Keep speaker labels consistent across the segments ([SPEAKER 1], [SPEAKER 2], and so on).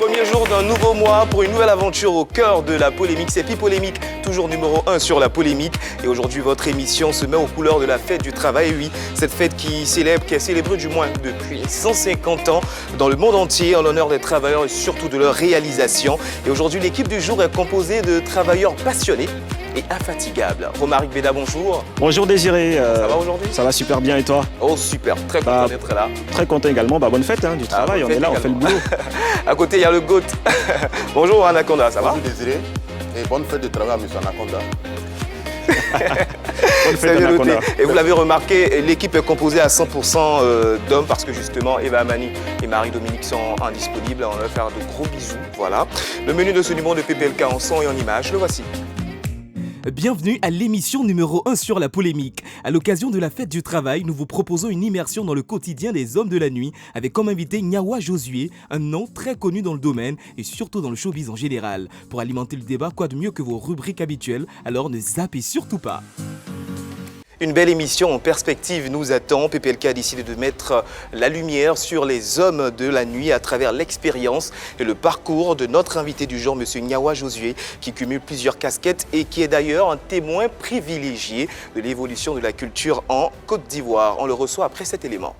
[SPEAKER 1] Premier jour d'un nouveau mois pour une nouvelle aventure au cœur de la polémique. C'est Pipolémique, toujours numéro 1 sur la polémique. Et aujourd'hui, votre émission se met aux couleurs de la fête du travail. Et oui, cette fête qui est célébrée du moins depuis 150 ans dans le monde entier en l'honneur des travailleurs et surtout de leur réalisation. Et aujourd'hui, l'équipe du jour est composée de travailleurs passionnés et infatigables. Romaric Beda, bonjour.
[SPEAKER 2] Bonjour Désiré.
[SPEAKER 1] Ça va aujourd'hui?
[SPEAKER 2] Ça va super bien et toi?
[SPEAKER 1] Oh super, très content d'être là.
[SPEAKER 2] Très content également, bonne fête du travail, on est là, on fait le boulot.
[SPEAKER 1] À côté, il y a le GOAT. Bonjour Anaconda, ça va?
[SPEAKER 3] Bonjour Désiré et bonne fête de travail à M. Anaconda.
[SPEAKER 2] Bonne fête Anaconda.
[SPEAKER 1] Et vous l'avez remarqué, l'équipe est composée à 100% d'hommes parce que justement Eva Amani et Marie-Dominique sont indisponibles. On va faire de gros bisous, voilà. Le menu de ce numéro de PPLK en son et en image, le voici.
[SPEAKER 4] Bienvenue à l'émission numéro 1 sur la polémique. À l'occasion de la fête du travail, nous vous proposons une immersion dans le quotidien des hommes de la nuit avec comme invité Nyawa Josué, un nom très connu dans le domaine et surtout dans le showbiz en général. Pour alimenter le débat, quoi de mieux que vos rubriques habituelles, alors ne zappez surtout pas.
[SPEAKER 1] Une belle émission en perspective nous attend. PPLK a décidé de mettre la lumière sur les hommes de la nuit à travers l'expérience et le parcours de notre invité du jour, M. Nyawa Josué, qui cumule plusieurs casquettes et qui est d'ailleurs un témoin privilégié de l'évolution de la culture en Côte d'Ivoire. On le reçoit après cet élément.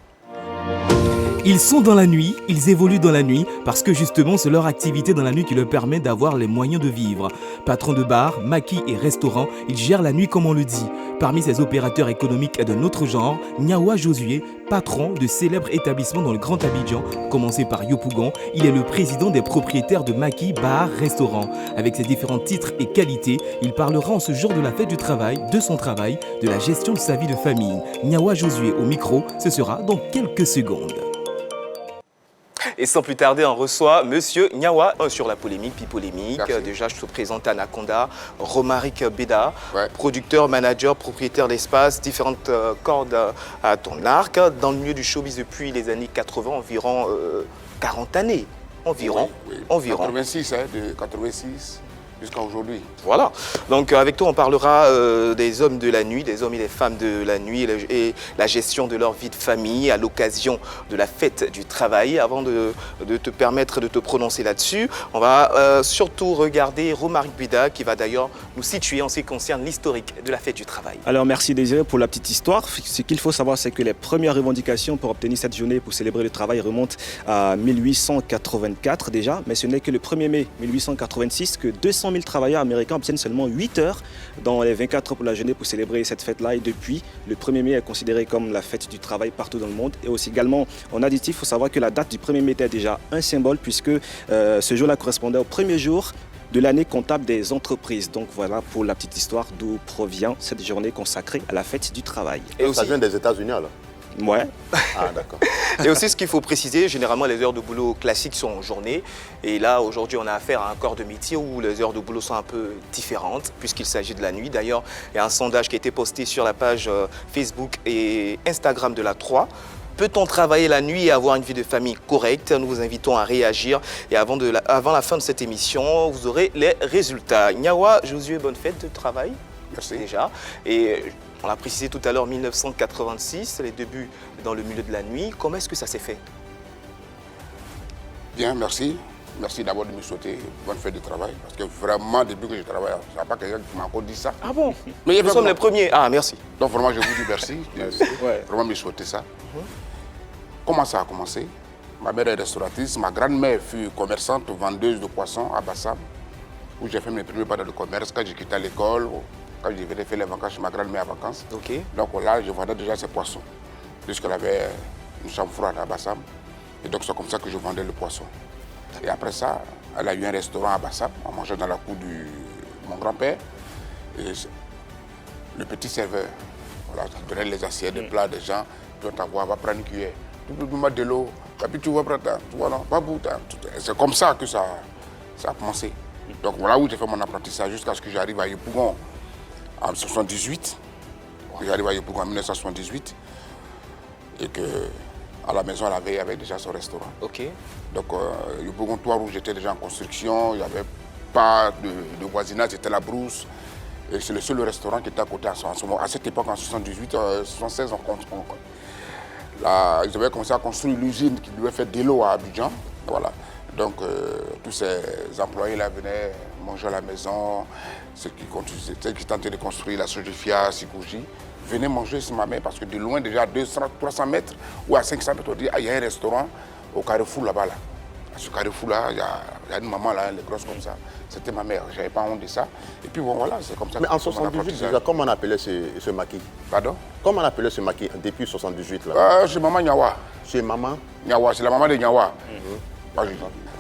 [SPEAKER 4] Ils sont dans la nuit, ils évoluent dans la nuit parce que justement c'est leur activité dans la nuit qui leur permet d'avoir les moyens de vivre. Patron de bar, maquis et restaurant, ils gèrent la nuit comme on le dit. Parmi ces opérateurs économiques d'un autre genre, Nyawa Josué, patron de célèbres établissements dans le Grand Abidjan, commencé par Yopougon, il est le président des propriétaires de maquis, bar, restaurant. Avec ses différents titres et qualités, il parlera en ce jour de la fête du travail, de son travail, de la gestion de sa vie de famille. Nyawa Josué au micro, ce sera dans quelques secondes.
[SPEAKER 1] Et sans plus tarder, on reçoit Monsieur Nyawa sur la polémique, Pipolémique. Déjà, je te présente Anaconda, Romaric Beda, producteur, manager, propriétaire d'espace, différentes cordes à ton arc, dans le milieu du showbiz depuis les années 80, environ 40 années. Environ.
[SPEAKER 3] Oui.
[SPEAKER 1] Environ.
[SPEAKER 3] 86, de 86 jusqu'à aujourd'hui.
[SPEAKER 1] Voilà. Donc avec toi, on parlera des hommes de la nuit, des hommes et des femmes de la nuit et la gestion de leur vie de famille à l'occasion de la fête du travail. Avant de te permettre de te prononcer là-dessus, on va surtout regarder Romaric Beda qui va d'ailleurs nous situer en ce qui concerne l'historique de la fête du travail.
[SPEAKER 2] Alors merci Désiré pour la petite histoire. Ce qu'il faut savoir, c'est que les premières revendications pour obtenir cette journée pour célébrer le travail remontent à 1884 déjà, mais ce n'est que le 1er mai 1886 que 200 000 travailleurs américains obtiennent seulement 8 heures dans les 24 heures pour la journée pour célébrer cette fête-là. Et depuis, le 1er mai est considéré comme la fête du travail partout dans le monde. Et aussi également, on a dit qu'il faut savoir que la date du 1er mai était déjà un symbole puisque ce jour-là correspondait au premier jour de l'année comptable des entreprises. Donc voilà pour la petite histoire d'où provient cette journée consacrée à la fête du travail.
[SPEAKER 3] Et ça vient des États-Unis alors?
[SPEAKER 2] Ouais.
[SPEAKER 3] Ah d'accord.
[SPEAKER 1] Et aussi ce qu'il faut préciser, généralement les heures de boulot classiques sont en journée. Et là aujourd'hui on a affaire à un corps de métier où les heures de boulot sont un peu différentes puisqu'il s'agit de la nuit. D'ailleurs il y a un sondage qui a été posté sur la page Facebook et Instagram de la 3. Peut-on travailler la nuit et avoir une vie de famille correcte? Nous vous invitons à réagir. Et avant la fin de cette émission, vous aurez les résultats. Nyawa Josué, bonne fête de travail.
[SPEAKER 3] Merci.
[SPEAKER 1] Déjà. Et on l'a précisé tout à l'heure, 1986, les débuts dans le milieu de la nuit. Comment est-ce que ça s'est fait?
[SPEAKER 3] Bien, merci. Merci d'abord de me souhaiter bonne fête de travail. Parce que vraiment, depuis que je travaille, il n'y a pas quelqu'un qui m'a encore dit ça.
[SPEAKER 1] Ah bon?
[SPEAKER 3] Mais
[SPEAKER 1] nous sommes les premiers. Ah, merci.
[SPEAKER 3] Donc vraiment, je vous dis merci. Vraiment me souhaiter ça. Comment ça a commencé? Ma mère est restauratrice. Ma grand-mère fut commerçante, vendeuse de poissons à Bassam, où j'ai fait mes premiers pas dans le commerce quand j'ai quitté l'école. Quand je venais faire les vacances chez ma grand-mère à vacances.
[SPEAKER 1] Okay.
[SPEAKER 3] Donc là, je vendais déjà ces poissons. Puisqu'elle avait une chambre froide à Bassam. Et donc c'est comme ça que je vendais le poisson. Et après ça, elle a eu un restaurant à Bassam. On mangeait dans la cour de mon grand-père. Et le petit serveur, voilà, donnait les assiettes, les plats des gens. Tu vas t'avoir, va prendre une cuillère. Tu peux mettre de l'eau. Puis tu vas prendre, tu vois, non, pas bout. C'est comme ça que ça a commencé. Donc voilà où j'ai fait mon apprentissage jusqu'à ce que j'arrive à Yopougon. En 1978, j'arrive à Yopougon en 1978 et qu'à la maison, la veille, il y avait déjà son restaurant.
[SPEAKER 1] Okay.
[SPEAKER 3] Donc, Yopougon Toit Rouge était déjà en construction, il n'y avait pas de voisinage, c'était la brousse. Et c'est le seul restaurant qui était à côté à ce moment. À cette époque, en 78, 76, ils avaient commencé à construire l'usine qui devait faire de l'eau à Abidjan. Voilà. Donc, tous ces employés-là venaient manger à la maison, ceux qui tentaient de construire la Sojifia, Sikoji, venaient manger chez ma mère parce que de loin, déjà à 200, 300 mètres ou à 500 mètres, on dit, il y a un restaurant au Carrefour là-bas. Là. À ce Carrefour-là, il y a une maman là, elle est grosse comme ça. C'était ma mère, je n'avais pas honte de ça. Et puis bon, voilà, c'est comme ça.
[SPEAKER 5] Mais en 78, déjà, comment on appelait ce maquis?
[SPEAKER 3] Pardon?
[SPEAKER 5] Comment on appelait ce maquis depuis 78 là?
[SPEAKER 3] Chez maman Nyawa.
[SPEAKER 5] Chez maman?
[SPEAKER 3] Nyawa, c'est la maman de Nyawa.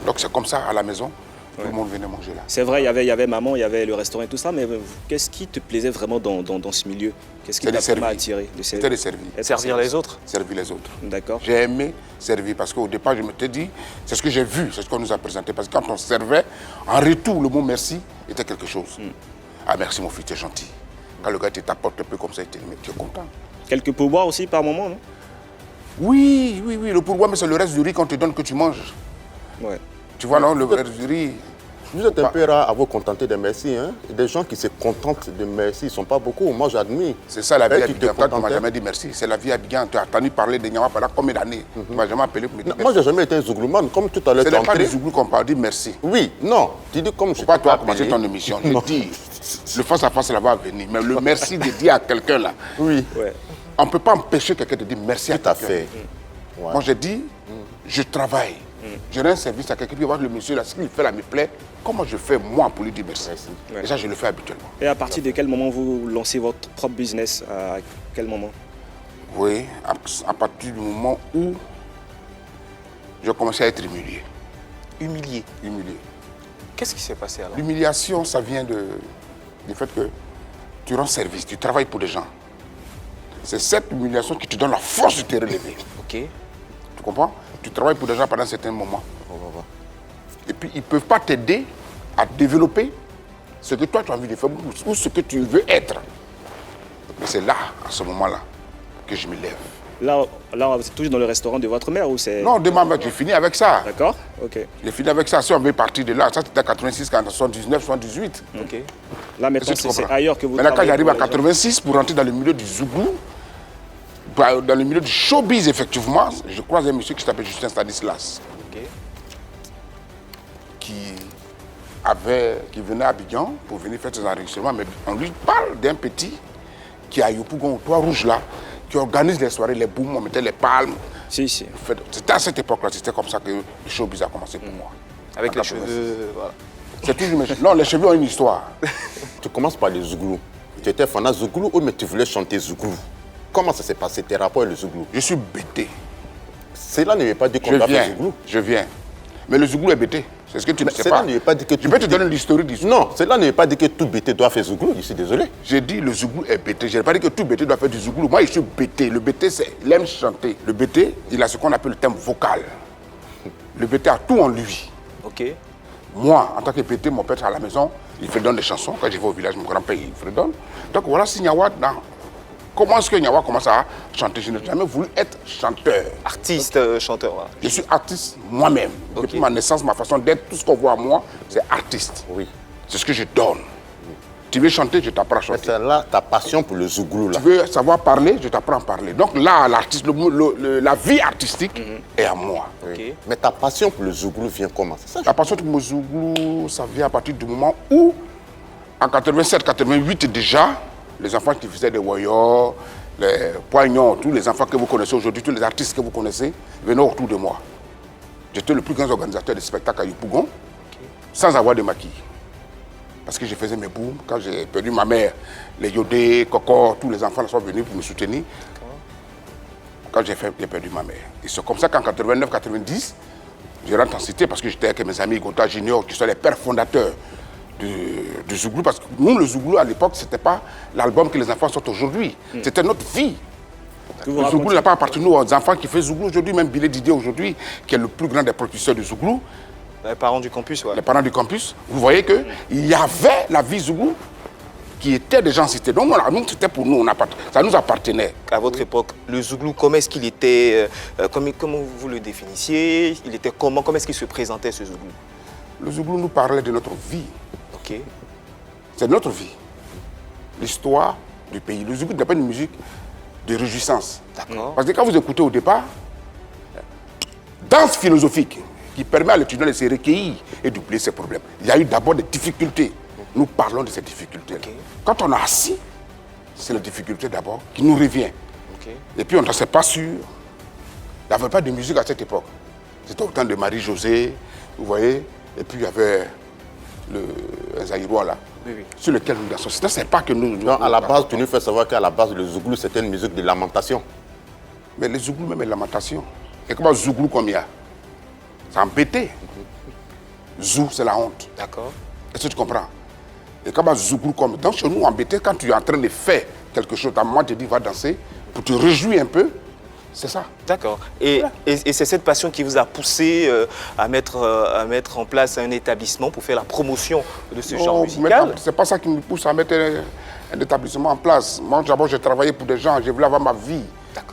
[SPEAKER 3] Donc c'est comme ça, à la maison, tout le monde venait manger là.
[SPEAKER 2] C'est vrai, il y avait maman, il y avait le restaurant et tout ça, mais qu'est-ce qui te plaisait vraiment dans ce milieu? Qu'est-ce qui t'a vraiment attiré?
[SPEAKER 3] C'était de servir.
[SPEAKER 1] Servir les autres?
[SPEAKER 3] Servir les autres.
[SPEAKER 2] D'accord.
[SPEAKER 3] J'ai aimé servir parce qu'au départ, je m'étais dit, c'est ce que j'ai vu, c'est ce qu'on nous a présenté. Parce que quand on servait, en retour, le mot merci était quelque chose. Ah merci mon fils, tu es gentil. Quand le gars t'apporte un peu comme ça, tu es content.
[SPEAKER 2] Quelques pourboires aussi par moment, non?
[SPEAKER 3] Oui, le pourboire, mais c'est le reste du riz qu'on te donne que tu manges.
[SPEAKER 2] Ouais.
[SPEAKER 3] Tu vois, non, le reste du riz.
[SPEAKER 5] Vous êtes un peu rare à vous contenter de merci. Hein? Des gens qui se contentent de merci, ils ne sont pas beaucoup. Moi, j'admire.
[SPEAKER 3] C'est ça la vie à
[SPEAKER 5] tu te
[SPEAKER 3] Abidjan. Toi, tu ne m'as
[SPEAKER 5] contentais.
[SPEAKER 3] jamais dit merci. C'est la vie à Abidjan. Tu as entendu parler de Nyawa pendant combien d'années? Tu ne m'as jamais appelé pour me dire
[SPEAKER 5] Non, moi,
[SPEAKER 3] merci.
[SPEAKER 5] je n'ai jamais été un zouglouman. Comme tout à l'heure,
[SPEAKER 3] Ce
[SPEAKER 5] tu es
[SPEAKER 3] n'est pas
[SPEAKER 5] entré.
[SPEAKER 3] du Zouglou qu'on parle, dis merci.
[SPEAKER 5] Oui, non. Tu dis comme je
[SPEAKER 3] Faut
[SPEAKER 5] ne
[SPEAKER 3] pas
[SPEAKER 5] t'ai
[SPEAKER 3] toi
[SPEAKER 5] pas
[SPEAKER 3] commencer
[SPEAKER 5] appelé.
[SPEAKER 3] ton émission. Je
[SPEAKER 5] Non.
[SPEAKER 3] dis, le face-à-face là va venir. Mais le merci de dire à quelqu'un là,
[SPEAKER 5] Oui,
[SPEAKER 2] Ouais.
[SPEAKER 3] on ne peut pas empêcher quelqu'un de dire merci à
[SPEAKER 5] tout à
[SPEAKER 3] quelqu'un.
[SPEAKER 5] fait. Ouais.
[SPEAKER 3] Moi, j'ai dit, je travaille. Je rends service à quelqu'un, puis voir le monsieur là, ce qu'il fait là me plaît. Comment je fais moi pour lui dire merci?
[SPEAKER 2] Ouais.
[SPEAKER 3] Et ça, je le fais habituellement.
[SPEAKER 2] Et à partir de quel moment vous lancez votre propre business? À quel moment?
[SPEAKER 3] Oui, à partir du moment où je commençais à être humilié.
[SPEAKER 1] Humilié.
[SPEAKER 3] Humilié.
[SPEAKER 1] Qu'est-ce qui s'est passé alors?
[SPEAKER 3] L'humiliation, ça vient du fait que tu rends service, tu travailles pour des gens. C'est cette humiliation qui te donne la force de te relever.
[SPEAKER 1] Ok.
[SPEAKER 3] Tu comprends? Tu travailles pour des gens pendant un certain moment. Et puis, ils ne peuvent pas t'aider à développer ce que toi, tu as envie de faire ou ce que tu veux être. Mais c'est là, à ce moment-là, que je me lève.
[SPEAKER 2] Là, c'est toujours dans le restaurant de votre mère ou c'est...
[SPEAKER 3] Non, demain, j'ai fini avec ça.
[SPEAKER 2] D'accord. Ok.
[SPEAKER 3] J'ai fini avec ça. Si on veut partir de là, ça c'était en 86, 79, 78.
[SPEAKER 1] Ok.
[SPEAKER 2] Là, maintenant,
[SPEAKER 3] Est-ce que tu
[SPEAKER 2] c'est
[SPEAKER 3] comprends?
[SPEAKER 2] ailleurs que vous
[SPEAKER 3] Maintenant, quand
[SPEAKER 2] travaillez
[SPEAKER 3] j'arrive à
[SPEAKER 2] pour les gens.
[SPEAKER 3] 86 pour rentrer dans le milieu du Zouglou, dans le milieu du showbiz, effectivement, je croise un monsieur qui s'appelle Justin Stanislas,
[SPEAKER 1] Ok.
[SPEAKER 3] qui venait à Abidjan pour venir faire ses enregistrements. Mais on lui parle d'un petit qui est à Yopougon, au Toit Rouge là, qui organise les soirées, les booms, on mettait les palmes.
[SPEAKER 2] Si.
[SPEAKER 3] C'était à cette époque-là, c'était comme ça que le showbiz a commencé pour moi.
[SPEAKER 1] Avec
[SPEAKER 3] En
[SPEAKER 1] les
[SPEAKER 3] 86.
[SPEAKER 1] cheveux, voilà.
[SPEAKER 3] C'est toujours mes cheveux. Non, les cheveux ont une histoire.
[SPEAKER 5] Tu commences par le zouglou. Tu étais fanat zouglou ou mais tu voulais chanter zouglou? Comment ça s'est passé, tes rapports et le zouglou?
[SPEAKER 3] Je suis bêté.
[SPEAKER 5] Cela ne veut pas dire qu'on doit faire zouglou.
[SPEAKER 3] Je viens. Mais le Zouglou est bêté. C'est ce que tu ne sais
[SPEAKER 5] Cela
[SPEAKER 3] pas.
[SPEAKER 5] ne veut pas dire que
[SPEAKER 3] Je peux te donner l'historique du Zouglou.
[SPEAKER 5] Non, cela ne veut pas dire que tout bêté doit faire zouglou. Je suis désolé.
[SPEAKER 3] J'ai dit le Zouglou est bêté. Je n'ai pas dit que tout bêté doit faire du Zouglou. Moi, je suis bêté. Le bêté, il aime chanter. Le bêté, il a ce qu'on appelle le thème vocal. Le bêté a tout en lui.
[SPEAKER 1] Ok.
[SPEAKER 3] Moi, en tant que bêté, mon père à la maison, il fredonne des chansons. Quand je vais au village, mon grand-père, il fredonne. Donc voilà, si Nyawa, comment est-ce que Nyawa commence à chanter? Je n'ai jamais voulu être chanteur.
[SPEAKER 1] Artiste, chanteur, voilà.
[SPEAKER 3] Je suis artiste moi-même.
[SPEAKER 1] Ok.
[SPEAKER 3] Depuis ma naissance, ma façon d'être, tout ce qu'on voit à moi, c'est artiste.
[SPEAKER 5] Oui.
[SPEAKER 3] C'est ce que je donne. Tu veux chanter, je t'apprends à
[SPEAKER 5] Mais
[SPEAKER 3] chanter.
[SPEAKER 5] c'est là ta passion pour le zouglou là.
[SPEAKER 3] Tu veux savoir parler, je t'apprends à parler. Donc là, l'artiste, la vie artistique est à moi.
[SPEAKER 5] Oui.
[SPEAKER 1] Ok.
[SPEAKER 5] Mais ta passion pour le zouglou vient comment? C'est ça.
[SPEAKER 3] La passion pour le Zouglou, ça vient à partir du moment où, en 87-88 déjà, les enfants qui faisaient des voyeurs, les poignons, tous les enfants que vous connaissez aujourd'hui, tous les artistes que vous connaissez, venaient autour de moi. J'étais le plus grand organisateur de spectacles à Yopougon, sans avoir de maquille. Parce que je faisais mes booms. Quand j'ai perdu ma mère, les Yodé, Coco, tous les enfants sont venus pour me soutenir. Quand j'ai perdu ma mère. Et c'est comme ça qu'en 89-90, je rentre en cité parce que j'étais avec mes amis Gota Junior, qui sont les pères fondateurs du Zouglou. Parce que nous, le Zouglou, à l'époque, ce n'était pas l'album que les enfants sortent aujourd'hui. C'était notre vie.
[SPEAKER 2] Que vous
[SPEAKER 3] Le Zouglou
[SPEAKER 2] racontiez.
[SPEAKER 3] n'a pas appartenu aux enfants qui font Zouglou aujourd'hui, même Billy Didier aujourd'hui, qui est le plus grand des producteurs de Zouglou.
[SPEAKER 1] Les parents du campus, ouais.
[SPEAKER 3] Les parents du campus, vous voyez qu'il y avait la vie Zouglou qui était des gens cités. Donc voilà, nous, c'était pour nous, ça nous appartenait.
[SPEAKER 1] À votre époque, le Zouglou, comment est-ce qu'il était, comment vous le définissiez? Il était comment est-ce qu'il se présentait, ce Zouglou?
[SPEAKER 3] Le Zouglou nous parlait de notre vie.
[SPEAKER 1] Ok.
[SPEAKER 3] C'est notre vie. L'histoire du pays. Le Zouglou n'est pas une musique de réjouissance.
[SPEAKER 1] D'accord.
[SPEAKER 3] Parce que quand vous écoutez au départ, danse philosophique, qui permet à l'étudiant de se recueillir et d'oublier ses problèmes. Il y a eu d'abord des difficultés. Nous parlons de ces difficultés.
[SPEAKER 1] Ok.
[SPEAKER 3] Quand on est assis, c'est la difficulté d'abord qui nous revient.
[SPEAKER 1] Ok.
[SPEAKER 3] Et puis on ne s'est pas sûr. Il n'y avait pas de musique à cette époque. C'était au temps de Marie-Josée, vous voyez. Et puis il y avait le Zaïrois là, sur lequel nous dansons. C'est pas que nous...
[SPEAKER 5] Non, à la base, tu nous fais savoir qu'à la base, le Zouglou, c'était une musique de lamentation.
[SPEAKER 3] Mais les Zouglou, même les lamentations. Et comment Zouglou comme il y a? C'est embêté. Zou, c'est la honte.
[SPEAKER 1] D'accord.
[SPEAKER 3] Est-ce que tu comprends? Et comment Zouglou comme... Donc chez nous, embêté, quand tu es en train de faire quelque chose, ta maman te dit va danser, pour te réjouir un peu, c'est ça.
[SPEAKER 1] D'accord. Et c'est cette passion qui vous a poussé à mettre en place un établissement pour faire la promotion de ce genre musical?
[SPEAKER 3] C'est pas ça qui me pousse à mettre un établissement en place. Moi, d'abord, j'ai travaillé pour des gens, je voulais avoir ma vie.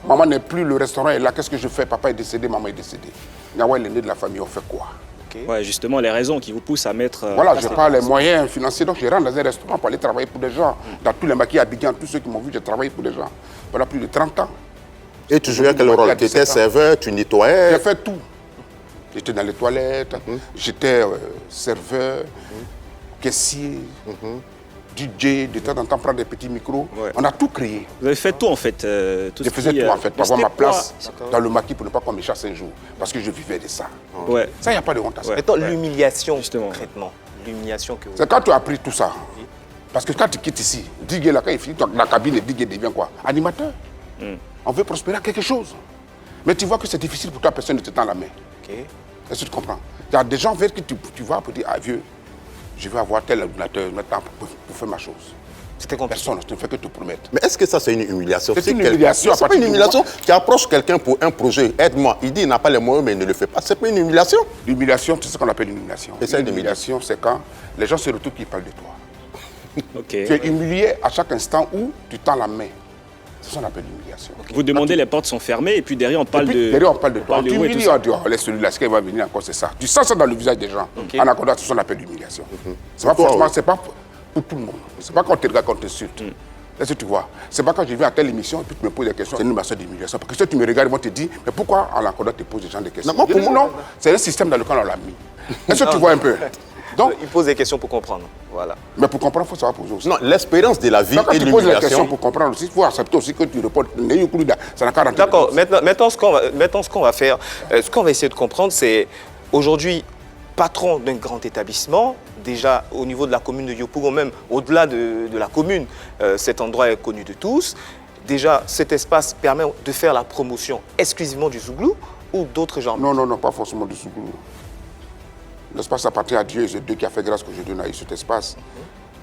[SPEAKER 3] Maman n'est plus, le restaurant est là, qu'est-ce que je fais? Papa est décédé, maman est décédée. Nyawa est l'aîné de la famille, on fait quoi?
[SPEAKER 1] Okay.
[SPEAKER 2] Ouais, justement, les raisons qui vous poussent à mettre...
[SPEAKER 3] Voilà, je n'ai pas les moyens financiers, donc je rentre dans un restaurant pour aller travailler pour des gens. Dans tous les maquis à Abidjan, tous ceux qui m'ont vu, j'ai travaillé pour des gens. Voilà, plus de 30 ans.
[SPEAKER 5] Et tu jouais quel rôle? Tu étais serveur, tu nettoyais?
[SPEAKER 3] J'ai fait tout. J'étais dans les toilettes, j'étais serveur, caissier, DJ, de temps en temps prendre des petits micros.
[SPEAKER 2] Ouais.
[SPEAKER 3] On a tout créé.
[SPEAKER 2] Vous avez fait tout en fait.
[SPEAKER 3] Je faisais tout en fait, pour avoir ma place dans le maquis pour ne pas qu'on me chasse un jour. Parce que je vivais de ça.
[SPEAKER 2] Ouais.
[SPEAKER 3] Ça, il n'y a pas de honte à ça.
[SPEAKER 2] Ouais.
[SPEAKER 1] Maintenant, l'humiliation,
[SPEAKER 2] Justement.
[SPEAKER 1] concrètement. L'humiliation que vous...
[SPEAKER 3] C'est quand tu as appris tout ça. Parce que quand tu quittes ici, Digue là, quand il finit la cabine, Digue devient quoi? Animateur. On veut prospérer à quelque chose. Mais tu vois que c'est difficile pour toi, personne ne te tend la main.
[SPEAKER 1] Ok.
[SPEAKER 3] Est-ce que tu comprends? Il y a des gens vers qui tu vas pour dire, ah vieux, je vais avoir tel ordinateur maintenant pour faire ma chose.
[SPEAKER 1] C'était compliqué.
[SPEAKER 3] Personne ne fait que te promettre.
[SPEAKER 5] Mais est-ce que ça, c'est une humiliation?
[SPEAKER 3] C'est une humiliation.
[SPEAKER 5] C'est pas une humiliation. Tu approches quelqu'un pour un projet, aide-moi. Il dit il n'a pas les moyens, mais il ne le fait pas. C'est pas une humiliation.
[SPEAKER 3] L'humiliation, c'est ce qu'on appelle l'humiliation.
[SPEAKER 5] Essaye de
[SPEAKER 3] L'humiliation, c'est quand les gens se retrouvent qui parlent de toi.
[SPEAKER 2] Ok.
[SPEAKER 3] Tu es humilié à chaque instant où tu tends la main. C'est ce qu'on appelle l'humiliation.
[SPEAKER 2] Vous demandez, les portes sont fermées et puis derrière on parle
[SPEAKER 3] Et puis,
[SPEAKER 2] de...
[SPEAKER 3] derrière, on parle de toi.
[SPEAKER 2] parle de
[SPEAKER 3] Tu
[SPEAKER 2] vous et tout
[SPEAKER 3] humilies,
[SPEAKER 2] ça.
[SPEAKER 3] on dit, oh, laisse celui-là, ce qu'il va venir encore, c'est ça. Tu sens ça dans le visage des gens.
[SPEAKER 1] Ok.
[SPEAKER 3] En accordant, c'est ce qu'on appelle l'humiliation. C'est pas
[SPEAKER 5] Pourquoi,
[SPEAKER 3] forcément,
[SPEAKER 5] oui.
[SPEAKER 3] c'est pas pour tout le monde. C'est pas quand on te regarde, qu'on t'insulte. Est-ce que tu vois? C'est pas quand je viens à telle émission et puis tu me poses des questions, c'est une masse d'humiliation. Parce que si tu me regardes, ils vont te dire, mais pourquoi en accordant tu poses des gens des questions?
[SPEAKER 5] Non, moi,
[SPEAKER 3] Je
[SPEAKER 5] pour
[SPEAKER 3] dis,
[SPEAKER 5] moi-
[SPEAKER 3] non, c'est un système dans lequel on l'a mis. Est-ce que tu vois un peu? Donc,
[SPEAKER 1] Il pose des questions pour comprendre. Voilà.
[SPEAKER 3] mais pour comprendre, il faut savoir poser aussi.
[SPEAKER 5] Non, l'expérience de la vie
[SPEAKER 3] Donc, quand
[SPEAKER 5] et
[SPEAKER 3] tu poses la question
[SPEAKER 5] l'humiliation.
[SPEAKER 3] pour comprendre aussi, il faut accepter aussi que tu réponds. Ça n'a qu'à rentrer.
[SPEAKER 1] D'accord. Maintenant, ce qu'on va faire, ce qu'on va essayer de comprendre, c'est aujourd'hui, patron d'un grand établissement, déjà au niveau de la commune de Yopougon, même au-delà de la commune, cet endroit est connu de tous. Déjà, cet espace permet de faire la promotion exclusivement du Zouglou ou d'autres genres?
[SPEAKER 3] Non, non, non, pas forcément du Sougoulou. L'espace appartient à Dieu, c'est Dieu qui a fait grâce que je donne à cet espace.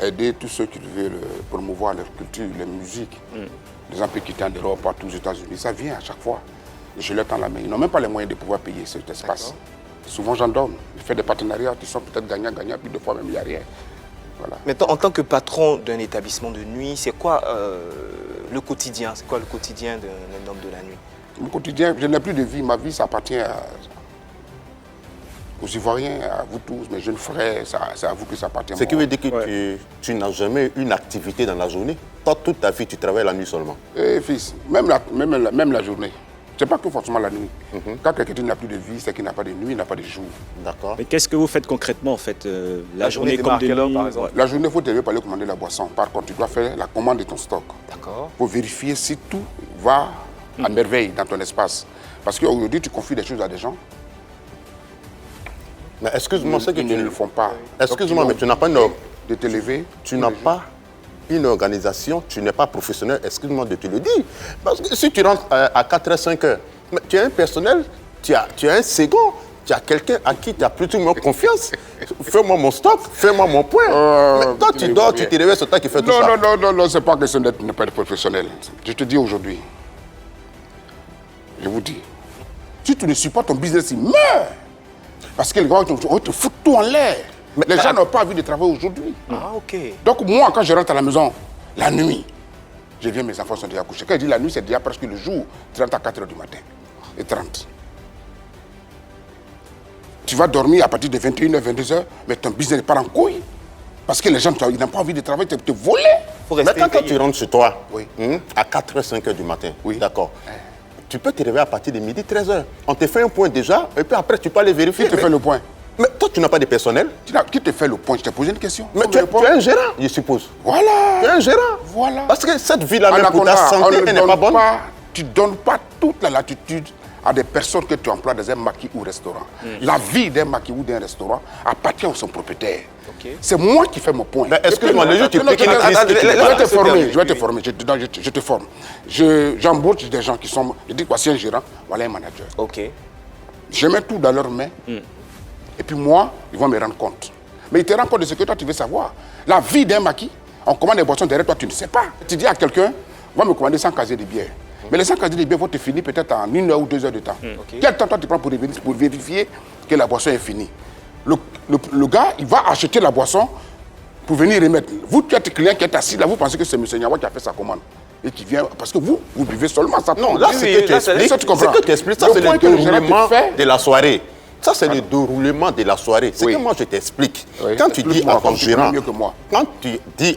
[SPEAKER 3] Aider tous ceux qui veulent promouvoir leur culture, leur musique. Les gens peuvent quitter en Europe, partout aux États-Unis, ça vient à chaque fois. Et je leur tends la main. Ils n'ont même pas les moyens de pouvoir payer cet espace. Souvent, j'en donne. Je fais des partenariats qui sont peut-être gagnants-gagnants, puis des fois même, il n'y a rien. Voilà.
[SPEAKER 1] Maintenant, en tant que patron d'un établissement de nuit, c'est quoi le quotidien? C'est quoi le quotidien d'un homme de la nuit?
[SPEAKER 3] Mon quotidien, je n'ai plus de vie. Ma vie, ça appartient aux Ivoiriens, à vous tous, mes jeunes frères, c'est à vous que ça appartient.
[SPEAKER 5] Ce qui veut dire que tu n'as jamais eu une activité dans la journée. Toi, toute ta vie, tu travailles la nuit seulement.
[SPEAKER 3] Eh fils, même la journée. C'est pas que forcément la nuit. Quand quelqu'un n'a plus de vie, c'est qu'il n'a pas de nuit, il n'a pas de jour.
[SPEAKER 5] D'accord.
[SPEAKER 2] Mais qu'est-ce que vous faites concrètement en fait
[SPEAKER 1] La journée démarre à quelle heure, par exemple?
[SPEAKER 3] La journée, il faut te lever pour aller commander la boisson. Par contre, tu dois faire la commande de ton stock.
[SPEAKER 1] D'accord.
[SPEAKER 3] Pour vérifier si tout va à merveille dans ton espace. Parce qu'aujourd'hui, tu confies des choses à des gens.
[SPEAKER 5] Mais excuse-moi, c'est que
[SPEAKER 3] Ils
[SPEAKER 5] tu
[SPEAKER 3] ne le font pas.
[SPEAKER 5] Excuse-moi,
[SPEAKER 3] Donc,
[SPEAKER 5] mais tu n'as pas une...
[SPEAKER 3] de te lever.
[SPEAKER 5] Tu n'as pas une organisation, tu n'es pas professionnel, excuse-moi de te le dire. Parce que si tu rentres à 4h, 5h, mais tu as un personnel, tu as un second, tu as quelqu'un à qui tu as plus ou moins confiance. Fais-moi mon stock, fais-moi mon point. Mais toi, tu dors, tu te réveilles, c'est toi qui fais tout ça.
[SPEAKER 3] Non, c'est pas question d'être ne pas être professionnel. Je te dis aujourd'hui, je vous dis, si tu ne suis pas ton business, il meurt. Parce que les gars vont te foutre tout en l'air. Les gens n'ont pas envie de travailler aujourd'hui.
[SPEAKER 1] Ah, ok.
[SPEAKER 3] Donc moi, quand je rentre à la maison, la nuit, je viens, mes enfants sont déjà couchés. Quand je dis la nuit, c'est déjà presque le jour. Tu rentres à 4h du matin. Et 30. Tu vas dormir à partir de 21h, 22h, mais ton business part en couille. Parce que les gens ils n'ont pas envie de travailler, te voler.
[SPEAKER 1] Faut
[SPEAKER 5] Mais
[SPEAKER 1] rester
[SPEAKER 5] quand
[SPEAKER 1] éveillé.
[SPEAKER 5] tu rentres chez toi,
[SPEAKER 3] Oui.
[SPEAKER 5] à 4h, 5h du matin,
[SPEAKER 3] Oui.
[SPEAKER 5] d'accord, tu peux te réveiller à partir de midi, 13h. On te fait un point déjà, et puis après, tu peux aller vérifier.
[SPEAKER 3] Qui te fait le point?
[SPEAKER 5] Mais toi, tu n'as pas de personnel.
[SPEAKER 3] Qui te fait le point? Je t'ai posé une question.
[SPEAKER 5] Mais tu es un gérant, je suppose.
[SPEAKER 3] Voilà.
[SPEAKER 5] Tu es un gérant.
[SPEAKER 3] Voilà.
[SPEAKER 5] Parce que cette vie-là, même pour ta santé, elle n'est pas bonne.
[SPEAKER 3] Tu ne donnes pas toute la latitude à des personnes que tu emploies dans un maquis ou restaurant. La vie d'un maquis ou d'un restaurant appartient à son propriétaire. Okay. C'est moi qui fais mon point.
[SPEAKER 5] Excuse-moi, les gens, tu peux...
[SPEAKER 3] Je vais te former, je te forme. J'embauche des gens qui sont... Je dis, voici un gérant, voilà un manager.
[SPEAKER 1] Ok.
[SPEAKER 3] Je mets tout dans leurs mains. Et puis moi, ils vont me rendre compte. Mais ils te rendent compte de ce que toi, tu veux savoir. La vie d'un maquis, on commande des boissons derrière toi, tu ne sais pas. Tu dis à quelqu'un, va me commander 100 casiers de bière. Mais les 100 casiers de bière vont te finir peut-être en 1 heure ou 2 heures de temps. Okay. Quel temps toi tu prends pour vérifier que la boisson est finie? Le gars, il va acheter la boisson pour venir remettre. Vous, tu êtes client qui est assis là, vous pensez que c'est M. Niawa qui a fait sa commande. Et qui vient, parce que vous buvez seulement ça.
[SPEAKER 5] Non, là, c'est que tu expliques. Ça, c'est le déroulement de la soirée. Ça, c'est le déroulement de la soirée. C'est que moi, je t'explique. Quand tu dis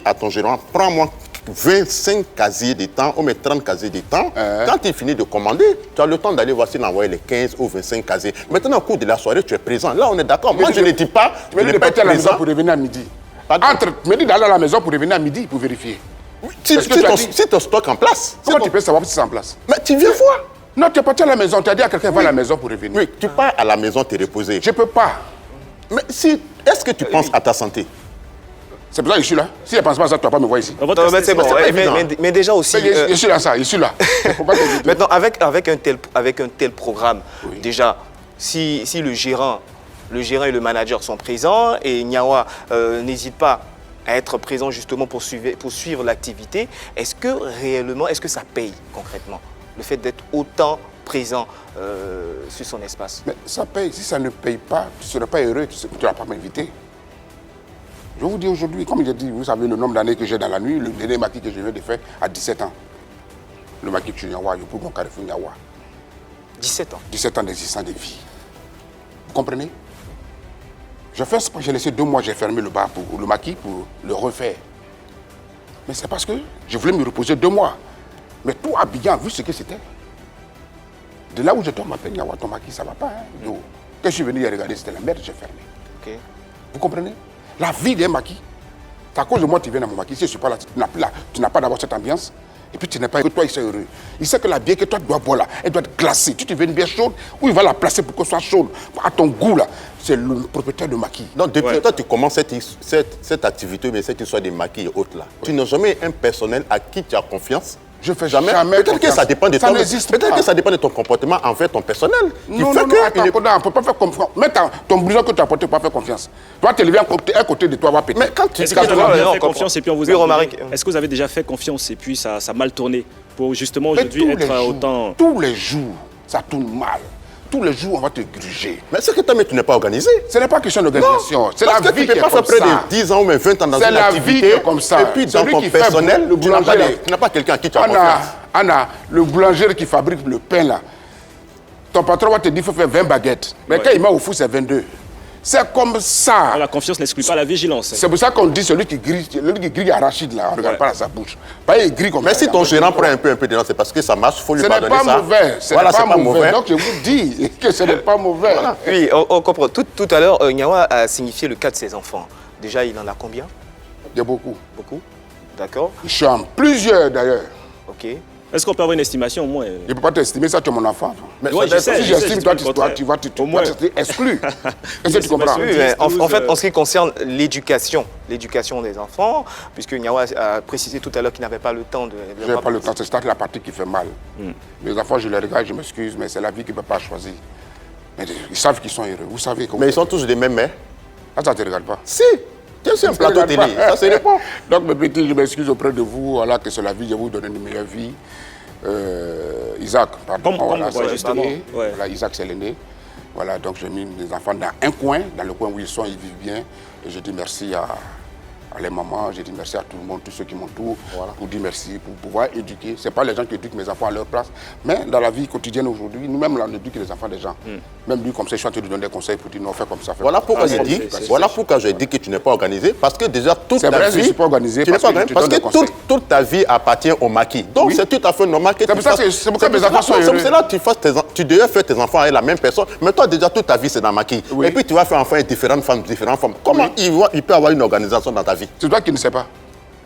[SPEAKER 5] à ton gérant, prends-moi 25 casiers de temps ou mes 30 casiers de temps, quand il finit de commander, tu as le temps d'aller voir s'il envoie les 15 ou 25 casiers. Maintenant, au cours de la soirée, tu es présent. Là, on est d'accord. Moi, je ne dis pas
[SPEAKER 3] tu ne pas être à la maison pour revenir à midi. Me dis d'aller à la maison pour revenir à midi pour vérifier.
[SPEAKER 5] Si ton stock en place.
[SPEAKER 3] Comment tu peux savoir si c'est en place?
[SPEAKER 5] Mais tu viens voir.
[SPEAKER 3] Non, tu es parti à la maison. Tu as dit à quelqu'un, va à la maison pour revenir.
[SPEAKER 5] Oui, tu pars à la maison te reposer.
[SPEAKER 3] Je ne peux pas.
[SPEAKER 5] Mais est-ce que tu penses à ta santé?
[SPEAKER 3] C'est pour ça que je suis là. Si je ne pense pas à ça, tu ne vas pas me voir ici.
[SPEAKER 1] Non, mais c'est bon. Mais déjà aussi...
[SPEAKER 3] Je suis là, ça. Je suis là.
[SPEAKER 1] Maintenant, avec un tel programme, déjà, si le gérant et le manager sont présents et Niawa n'hésite pas à être présent justement pour suivre l'activité, est-ce que ça paye concrètement, le fait d'être autant présent sur son espace?
[SPEAKER 3] Mais ça paye. Si ça ne paye pas, tu ne serais pas heureux, tu ne vas pas m'inviter. Je vous dis aujourd'hui, comme j'ai dit, vous savez le nombre d'années que j'ai dans la nuit, le dernier maquis que je viens de faire à 17 ans. Le maquis de Niawa, je peux mon Carrefour Niawa.
[SPEAKER 1] 17 ans
[SPEAKER 3] 17 ans d'existence de vie. Vous comprenez? J'ai laissé 2 mois, j'ai fermé le bar pour le maquis pour le refaire. Mais c'est parce que je voulais me reposer 2 mois. Mais tout Abidjan, vu ce que c'était. De là où je tombe, m'appelle Niawa, ton maquis, ça ne va pas. Hein? Quand je suis venu y regarder, c'était la merde, j'ai fermé.
[SPEAKER 1] Okay.
[SPEAKER 3] Vous comprenez? La vie d'un maquis, c'est à cause de moi que tu viens dans mon maquis. Si je ne suis pas là, tu n'as pas d'abord cette ambiance. Et puis tu n'es pas que toi, il est heureux. Il sait que la bière que toi tu dois boire là, elle doit être glacée. Tu veux une bière chaude, où il va la placer pour qu'elle soit chaude, à ton goût là. C'est le propriétaire de maquis.
[SPEAKER 5] Donc depuis que tu commences cette activité, mais cette histoire des maquis et autres là, tu n'as jamais un personnel à qui tu as confiance?
[SPEAKER 3] Je fais jamais.
[SPEAKER 5] Peut-être que ça dépend de
[SPEAKER 3] ça peut-être
[SPEAKER 5] que ça dépend de ton comportement envers ton personnel.
[SPEAKER 3] Non, on ne peut pas faire confiance. Mets ton blouson que tu as porté, pas faire confiance. Tu vas te lever à côté de toi, va péter.
[SPEAKER 2] Mais quand tu dis que tu as fait confiance et puis on vous a... Est-ce que vous avez déjà fait confiance et puis ça a mal tourné pour justement aujourd'hui être autant...
[SPEAKER 3] Tous les jours, ça tourne mal. Tous les jours, on va te gruger.
[SPEAKER 5] Mais c'est que tu n'es pas organisé.
[SPEAKER 3] Ce n'est pas question d'organisation. C'est la vie qui est comme ça.
[SPEAKER 5] Parce que tu ne peux pas faire près de 10 ans ou même 20 ans dans une activité. C'est la vie qui est comme ça. Et puis dans ton personnel, tu n'as pas quelqu'un à qui tu as confiance.
[SPEAKER 3] Anna, le boulanger qui fabrique le pain là, ton patron va te dire qu'il faut faire 20 baguettes. Mais quand il met au four, c'est 22. C'est comme ça.
[SPEAKER 2] La confiance n'exclut pas la vigilance.
[SPEAKER 3] C'est pour ça qu'on dit celui qui grille arachide là, on ne regarde pas à sa bouche. Pas il grille comme ça.
[SPEAKER 5] Mais si ton gérant prend un peu dedans, c'est parce que ça marche, il faut lui pardonner ça.
[SPEAKER 3] Ce n'est pas mauvais. Ce n'est pas mauvais. Donc je vous dis que ce n'est pas mauvais. Voilà.
[SPEAKER 1] Oui, on comprend. Tout à l'heure, Niawa a signifié le cas de ses enfants. Déjà, il en a combien?
[SPEAKER 3] Il y a beaucoup.
[SPEAKER 1] Beaucoup? D'accord.
[SPEAKER 3] Je suis en plusieurs d'ailleurs.
[SPEAKER 1] Ok.
[SPEAKER 2] Est-ce qu'on peut avoir une estimation au moins?
[SPEAKER 3] Je ne peux pas t'estimer, ça tu es mon enfant.
[SPEAKER 2] Mais si
[SPEAKER 3] j'estime, toi tu vas t'être exclu. Est-ce que tu comprends?
[SPEAKER 1] Oui, mais en fait, en ce qui concerne l'éducation des enfants, puisque Niawa a précisé tout à l'heure qu'il n'avait pas le temps de...
[SPEAKER 3] Je n'ai pas le temps, c'est la partie qui fait mal. Les enfants, je les regarde, je m'excuse, mais c'est la vie qui ne peut pas choisir. Mais ils savent qu'ils sont heureux, vous savez comment...
[SPEAKER 5] Mais ils sont tous des mêmes mères.
[SPEAKER 3] Ça ne te regarde pas.
[SPEAKER 5] Si. C'est un plateau télé, ça se répond.
[SPEAKER 3] Donc mes petits, je m'excuse auprès de vous, voilà, que c'est la vie, je vais vous donner une meilleure vie. Isaac, pardon, voilà, voilà, Isaac c'est l'aîné. Voilà, donc j'ai mis mes enfants dans un coin, dans le coin où ils sont, ils vivent bien. Et je dis merci à les mamans, j'ai dit merci à tout le monde, tous ceux qui m'entourent, pour dire merci, pour pouvoir éduquer. Ce n'est pas les gens qui éduquent mes enfants à leur place, mais dans la vie quotidienne aujourd'hui, nous-mêmes, on éduque les enfants des gens. Même lui, comme ça, je suis en train de lui donner des conseils pour dire non, fais comme ça.
[SPEAKER 5] Voilà pourquoi j'ai dit, que tu n'es pas organisé, parce que déjà toute ta vie...
[SPEAKER 3] je ne suis pas organisé, parce
[SPEAKER 5] que toute ta vie appartient au maquis. Donc c'est tout à fait normal que tu fasses...
[SPEAKER 3] C'est pour ça que mes enfants sont heureux.
[SPEAKER 5] C'est pour cela que tu devais faire tes enfants avec la même personne, mais toi déjà toute ta vie c'est dans le maquis. Et puis tu vas faire enfant avec différentes femmes. Comment il peut avoir une organisation dans ta vie?
[SPEAKER 3] C'est toi qui ne sais pas.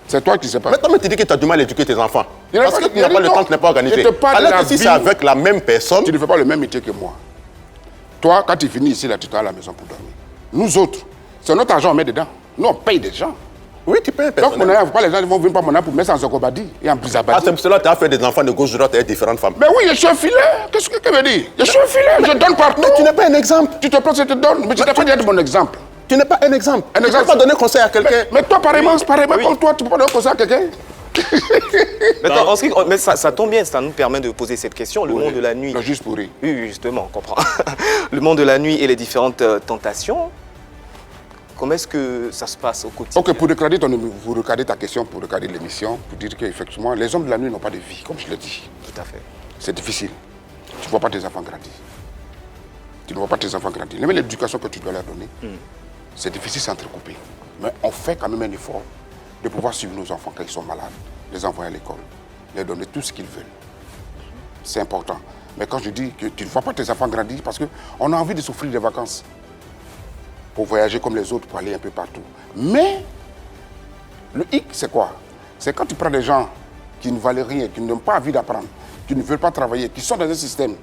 [SPEAKER 3] C'est toi qui ne sais pas.
[SPEAKER 5] Mais toi, tu dis que tu as du mal à éduquer tes enfants. Parce que tu n'as pas le temps, tu n'es pas organisé. Alors que si c'est avec la même personne...
[SPEAKER 3] Tu ne fais pas le même métier que moi. Toi, quand tu finis ici, là, tu es à la maison pour dormir. Nous autres, c'est notre argent, on met dedans. Nous, on paye des gens.
[SPEAKER 5] Oui, tu payes un personnel.
[SPEAKER 3] Donc, les gens vont venir par mon âme pour mettre ça en Sokobadi et en Brisabadi.
[SPEAKER 5] C'est pour cela que tu as fait des enfants de gauche droite avec différentes femmes.
[SPEAKER 3] Mais oui, je suis un filet. Qu'est-ce que tu veux dire? Je suis un filet, je donne partout.
[SPEAKER 5] Mais tu n'es pas un exemple.
[SPEAKER 3] Tu te prends, je te donne. Mais tu n'es pas dit mon exemple.
[SPEAKER 5] Tu n'es pas un exemple. Tu ne peux pas donner conseil à quelqu'un.
[SPEAKER 3] Mais toi, pareillement comme toi, tu ne peux pas donner conseil à quelqu'un.
[SPEAKER 1] Mais ça tombe bien, ça nous permet de poser cette question. Le monde de la nuit.
[SPEAKER 3] Juste pour rire.
[SPEAKER 1] Oui, justement, on comprend. Le monde de la nuit et les différentes tentations. Comment est-ce que ça se passe au quotidien?
[SPEAKER 3] Ok, pour regarder ta question, pour regarder l'émission, pour dire qu'effectivement, les hommes de la nuit n'ont pas de vie, comme je l'ai dit.
[SPEAKER 1] Tout à fait.
[SPEAKER 3] C'est difficile. Tu ne vois pas tes enfants grandir. Tu ne vois pas tes enfants grandir. Même l'éducation que tu dois leur donner, c'est difficile, c'est entrecoupé. Mais on fait quand même un effort de pouvoir suivre nos enfants quand ils sont malades, les envoyer à l'école, leur donner tout ce qu'ils veulent. C'est important. Mais quand je dis que tu ne vois pas tes enfants grandir, parce qu'on a envie de souffrir des vacances, pour voyager comme les autres, pour aller un peu partout. Mais le hic, c'est quoi? C'est quand tu prends des gens qui ne valent rien, qui n'ont pas envie d'apprendre, qui ne veulent pas travailler, qui sont dans un système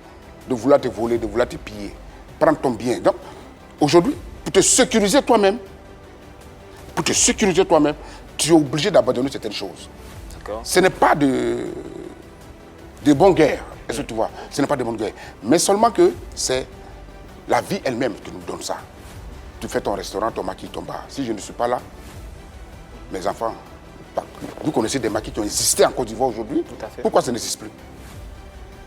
[SPEAKER 3] de vouloir te voler, de vouloir te piller, prendre ton bien. Donc, aujourd'hui, pour te sécuriser toi-même, tu es obligé d'abandonner certaines choses. Ce n'est pas de bonne guerre, est-ce que tu vois? Ce n'est pas de bonne guerre. Mais seulement que c'est la vie elle-même qui nous donne ça. Tu fais ton restaurant, ton maquis, ton bar. Si je ne suis pas là, mes enfants, vous connaissez des maquis qui ont existé en Côte d'Ivoire aujourd'hui. Pourquoi ça n'existe plus?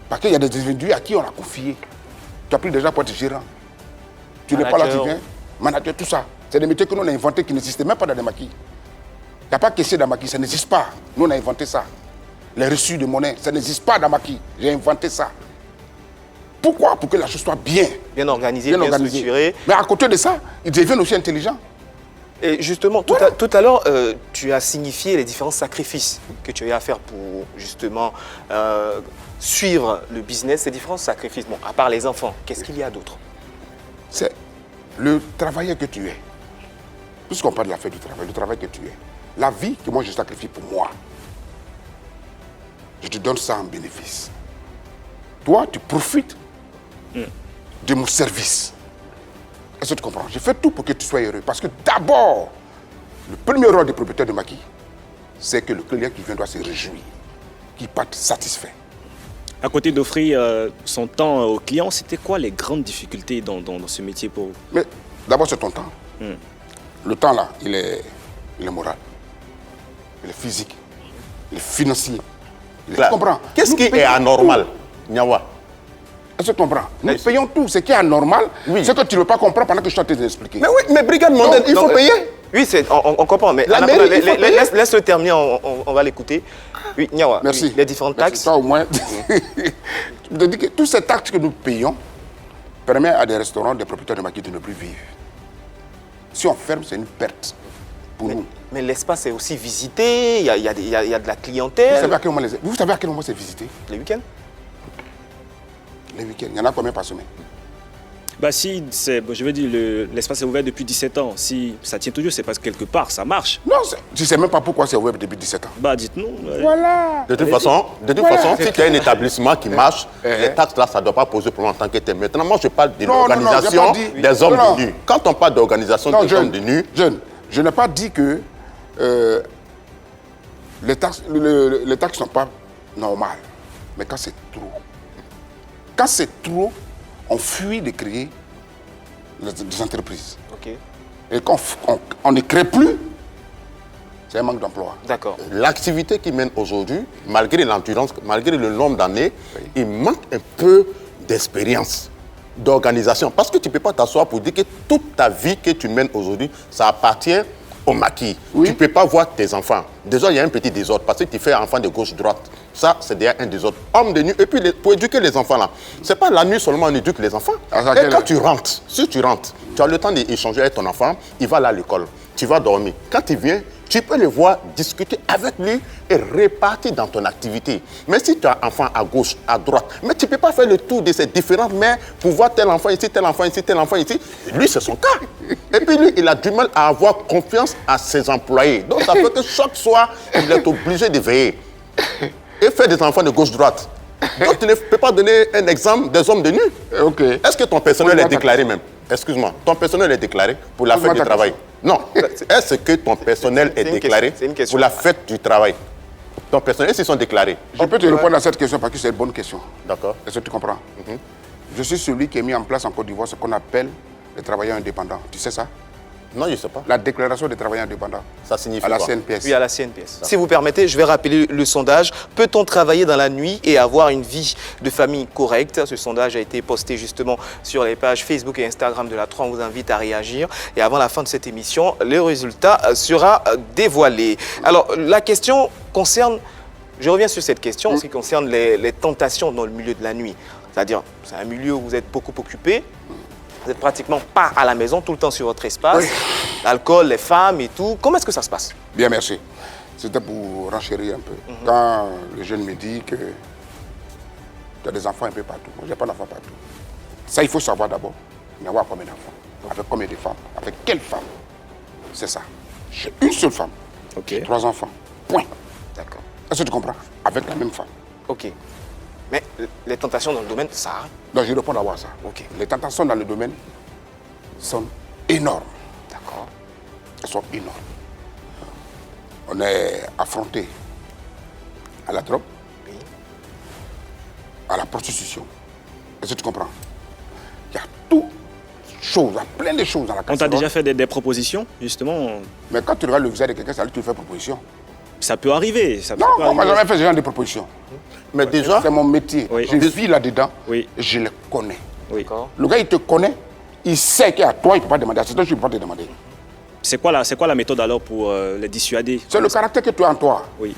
[SPEAKER 3] Parce qu'il y a des individus à qui on a confié. Tu as pris déjà pour être gérant. Tu n'es pas là, tu viens, manager, tout ça. C'est des métiers que nous on a inventés qui n'existaient même pas dans les maquis. Il n'y a pas caissier dans les maquis, ça n'existe pas. Nous on a inventé ça. Les reçus de monnaie, ça n'existe pas dans les maquis. J'ai inventé ça. Pourquoi? Pour que la chose soit bien
[SPEAKER 1] organisée, bien structurée.
[SPEAKER 3] Mais à côté de ça, ils deviennent aussi intelligents.
[SPEAKER 1] Et justement, tout à l'heure, tu as signifié les différents sacrifices que tu as eu à faire pour justement suivre le business, ces différents sacrifices. Bon, à part les enfants, qu'est-ce qu'il y a d'autre?
[SPEAKER 3] C'est le travailleur que tu es. Puisqu'on parle de la fête du travail, le travail que tu es. La vie que moi je sacrifie pour moi. Je te donne ça en bénéfice. Toi, tu profites de mon service. Est-ce que tu comprends? Je fais tout pour que tu sois heureux. Parce que d'abord, le premier rôle du propriétaire de maquis, c'est que le client qui vient doit se réjouir, qu'il parte satisfait.
[SPEAKER 2] À côté d'offrir son temps aux clients, c'était quoi les grandes difficultés dans ce métier pour vous?
[SPEAKER 3] Mais d'abord, c'est ton temps. Le temps, là, il est moral, il est physique, il est financier. Tu comprends?
[SPEAKER 5] Qu'est-ce qui est anormal, Nyawa?
[SPEAKER 3] Est-ce que tu comprends? Nous payons tout. Ce qui est anormal, c'est que tu ne veux pas comprendre pendant que je suis en train de t'expliquer.
[SPEAKER 5] Mais oui, mais brigade mondaine, il faut payer.
[SPEAKER 1] Oui, on comprend, mais laisse-le terminer, on va l'écouter. Oui, Nyawa,
[SPEAKER 3] merci.
[SPEAKER 1] Les différentes taxes.
[SPEAKER 3] Toi, au moins, je te dis que tous ces taxes que nous payons permettent à des restaurants, des propriétaires de maquis de ne plus vivre. Si on ferme, c'est une perte pour nous.
[SPEAKER 1] Mais l'espace est aussi visité, il y a de la clientèle.
[SPEAKER 3] Vous savez à quel moment c'est visité?
[SPEAKER 1] Les week-ends?
[SPEAKER 3] Les week-ends, il y en a combien par semaine?
[SPEAKER 2] Bah si, je veux dire, l'espace est ouvert depuis 17 ans. Si ça tient toujours, c'est parce que quelque part, ça marche.
[SPEAKER 3] Non, je ne sais même pas pourquoi c'est ouvert depuis 17 ans.
[SPEAKER 2] Bah dites-nous.
[SPEAKER 3] Voilà.
[SPEAKER 5] De toute façon, si tu as un établissement qui marche, les taxes là, ça ne doit pas poser problème en tant que tel. Maintenant, moi, je parle de l'organisation des hommes de nu. Quand on parle d'organisation des hommes de nu...
[SPEAKER 3] Je n'ai pas dit que les taxes ne sont pas normales. Mais quand c'est trop. Quand c'est trop, on fuit de créer des entreprises. Et quand on ne crée plus, c'est un manque d'emploi.
[SPEAKER 1] D'accord.
[SPEAKER 5] L'activité qu'ils mènent aujourd'hui, malgré l'endurance, malgré le nombre d'années, il manque un peu d'expérience, d'organisation. Parce que tu ne peux pas t'asseoir pour dire que toute ta vie que tu mènes aujourd'hui, ça appartient au maquis,
[SPEAKER 3] Oui.
[SPEAKER 5] tu ne peux pas voir tes enfants. Déjà, il y a un petit désordre parce que tu fais enfant de gauche-droite. Ça, c'est déjà un désordre. Homme de nuit. Et puis, pour éduquer les enfants, là, ce n'est pas la nuit seulement on éduque les enfants.
[SPEAKER 3] Ah, ça,
[SPEAKER 5] Et
[SPEAKER 3] quelle
[SPEAKER 5] quand
[SPEAKER 3] heure?
[SPEAKER 5] tu rentres, si tu rentres, tu as le temps d'échanger avec ton enfant, il va là à l'école, tu vas dormir. Quand il vient, tu peux le voir, discuter avec lui et répartir dans ton activité. Mais si tu as un enfant à gauche, à droite, mais tu ne peux pas faire le tour de ces différentes mères pour voir tel enfant ici, tel enfant ici, tel enfant ici. Lui, c'est son cas. Et puis lui, il a du mal à avoir confiance à ses employés. Donc ça fait que chaque soir, il est obligé de veiller. Et faire des enfants de gauche-droite. Donc tu ne peux pas donner un exemple des hommes de nuit.
[SPEAKER 3] Ok.
[SPEAKER 5] Est-ce que ton personnel
[SPEAKER 3] Pose-moi
[SPEAKER 5] est
[SPEAKER 3] ta
[SPEAKER 5] déclaré même? Excuse-moi, ton personnel est déclaré pour la
[SPEAKER 3] Pose-moi
[SPEAKER 5] fête du
[SPEAKER 3] ta
[SPEAKER 5] travail? Non. Est-ce que ton personnel est
[SPEAKER 1] une
[SPEAKER 5] déclaré
[SPEAKER 1] question, c'est une question.
[SPEAKER 5] pour la fête du travail? Ton personnel, est-ce qu'ils sont déclarés?
[SPEAKER 3] Je peux te répondre à cette question parce que c'est une bonne question.
[SPEAKER 5] D'accord.
[SPEAKER 3] Est-ce que tu comprends? Je suis celui qui a mis en place en Côte d'Ivoire ce qu'on appelle les travailleurs indépendants. Tu sais ça?
[SPEAKER 5] Non, je ne sais pas.
[SPEAKER 3] La déclaration des travailleurs indépendants
[SPEAKER 5] Ça signifie
[SPEAKER 3] à la
[SPEAKER 5] quoi?
[SPEAKER 3] CNPS.
[SPEAKER 1] Oui, à la CNPS. Si vous permettez, je vais rappeler le sondage. Peut-on travailler dans la nuit et avoir une vie de famille correcte? Ce sondage a été posté justement sur les pages Facebook et Instagram de la 3. On vous invite à réagir. Et avant la fin de cette émission, le résultat sera dévoilé. Alors, la question concerne... Je reviens sur cette question, en ce qui concerne les tentations dans le milieu de la nuit. C'est-à-dire, c'est un milieu où vous êtes beaucoup occupé. Vous n'êtes pratiquement pas à la maison, tout le temps sur votre espace.
[SPEAKER 3] Oui.
[SPEAKER 1] L'alcool, les femmes et tout. Comment est-ce que ça se passe?
[SPEAKER 3] Bien, merci. C'était pour renchérir un peu. Quand le jeune me dit que tu as des enfants un peu partout, moi, je n'ai pas d'enfants partout. Ça, il faut savoir d'abord. Il y a combien d'enfants? Avec combien de femmes? Avec quelle femme? C'est ça. J'ai une seule femme.
[SPEAKER 2] Ok.
[SPEAKER 3] 3 enfants. Point.
[SPEAKER 1] D'accord.
[SPEAKER 3] Est-ce que tu comprends? Avec la même femme.
[SPEAKER 1] Ok. Mais les tentations dans le domaine, ça arrive.
[SPEAKER 3] Donc, je réponds d'abord à ça.
[SPEAKER 1] Ok.
[SPEAKER 3] Les tentations dans le domaine sont énormes.
[SPEAKER 1] D'accord.
[SPEAKER 3] Elles sont énormes. On est affronté à la drogue,
[SPEAKER 1] Oui.
[SPEAKER 3] à la prostitution. Est-ce que tu comprends? Il y a tout chose, il y a plein de choses dans la
[SPEAKER 2] On t'a
[SPEAKER 3] casserole.
[SPEAKER 2] déjà fait des propositions, justement.
[SPEAKER 3] Mais quand tu regardes le visage de quelqu'un, ça veut dire que tu lui fais proposition.
[SPEAKER 2] Ça peut arriver. Ça peut
[SPEAKER 3] Non, on m'a
[SPEAKER 2] arriver.
[SPEAKER 3] jamais fait ce genre de proposition.
[SPEAKER 5] Mais déjà,
[SPEAKER 3] C'est mon métier.
[SPEAKER 2] Oui.
[SPEAKER 3] Je vis là-dedans.
[SPEAKER 2] Oui.
[SPEAKER 3] Et je le connais.
[SPEAKER 2] Oui.
[SPEAKER 1] D'accord.
[SPEAKER 3] Le gars, il te connaît. Il sait qu'à toi, il ne peut pas demander. À toi, je ne peux pas te demander.
[SPEAKER 2] C'est quoi la méthode alors pour les dissuader?
[SPEAKER 3] C'est le caractère que tu as en toi.
[SPEAKER 2] Oui.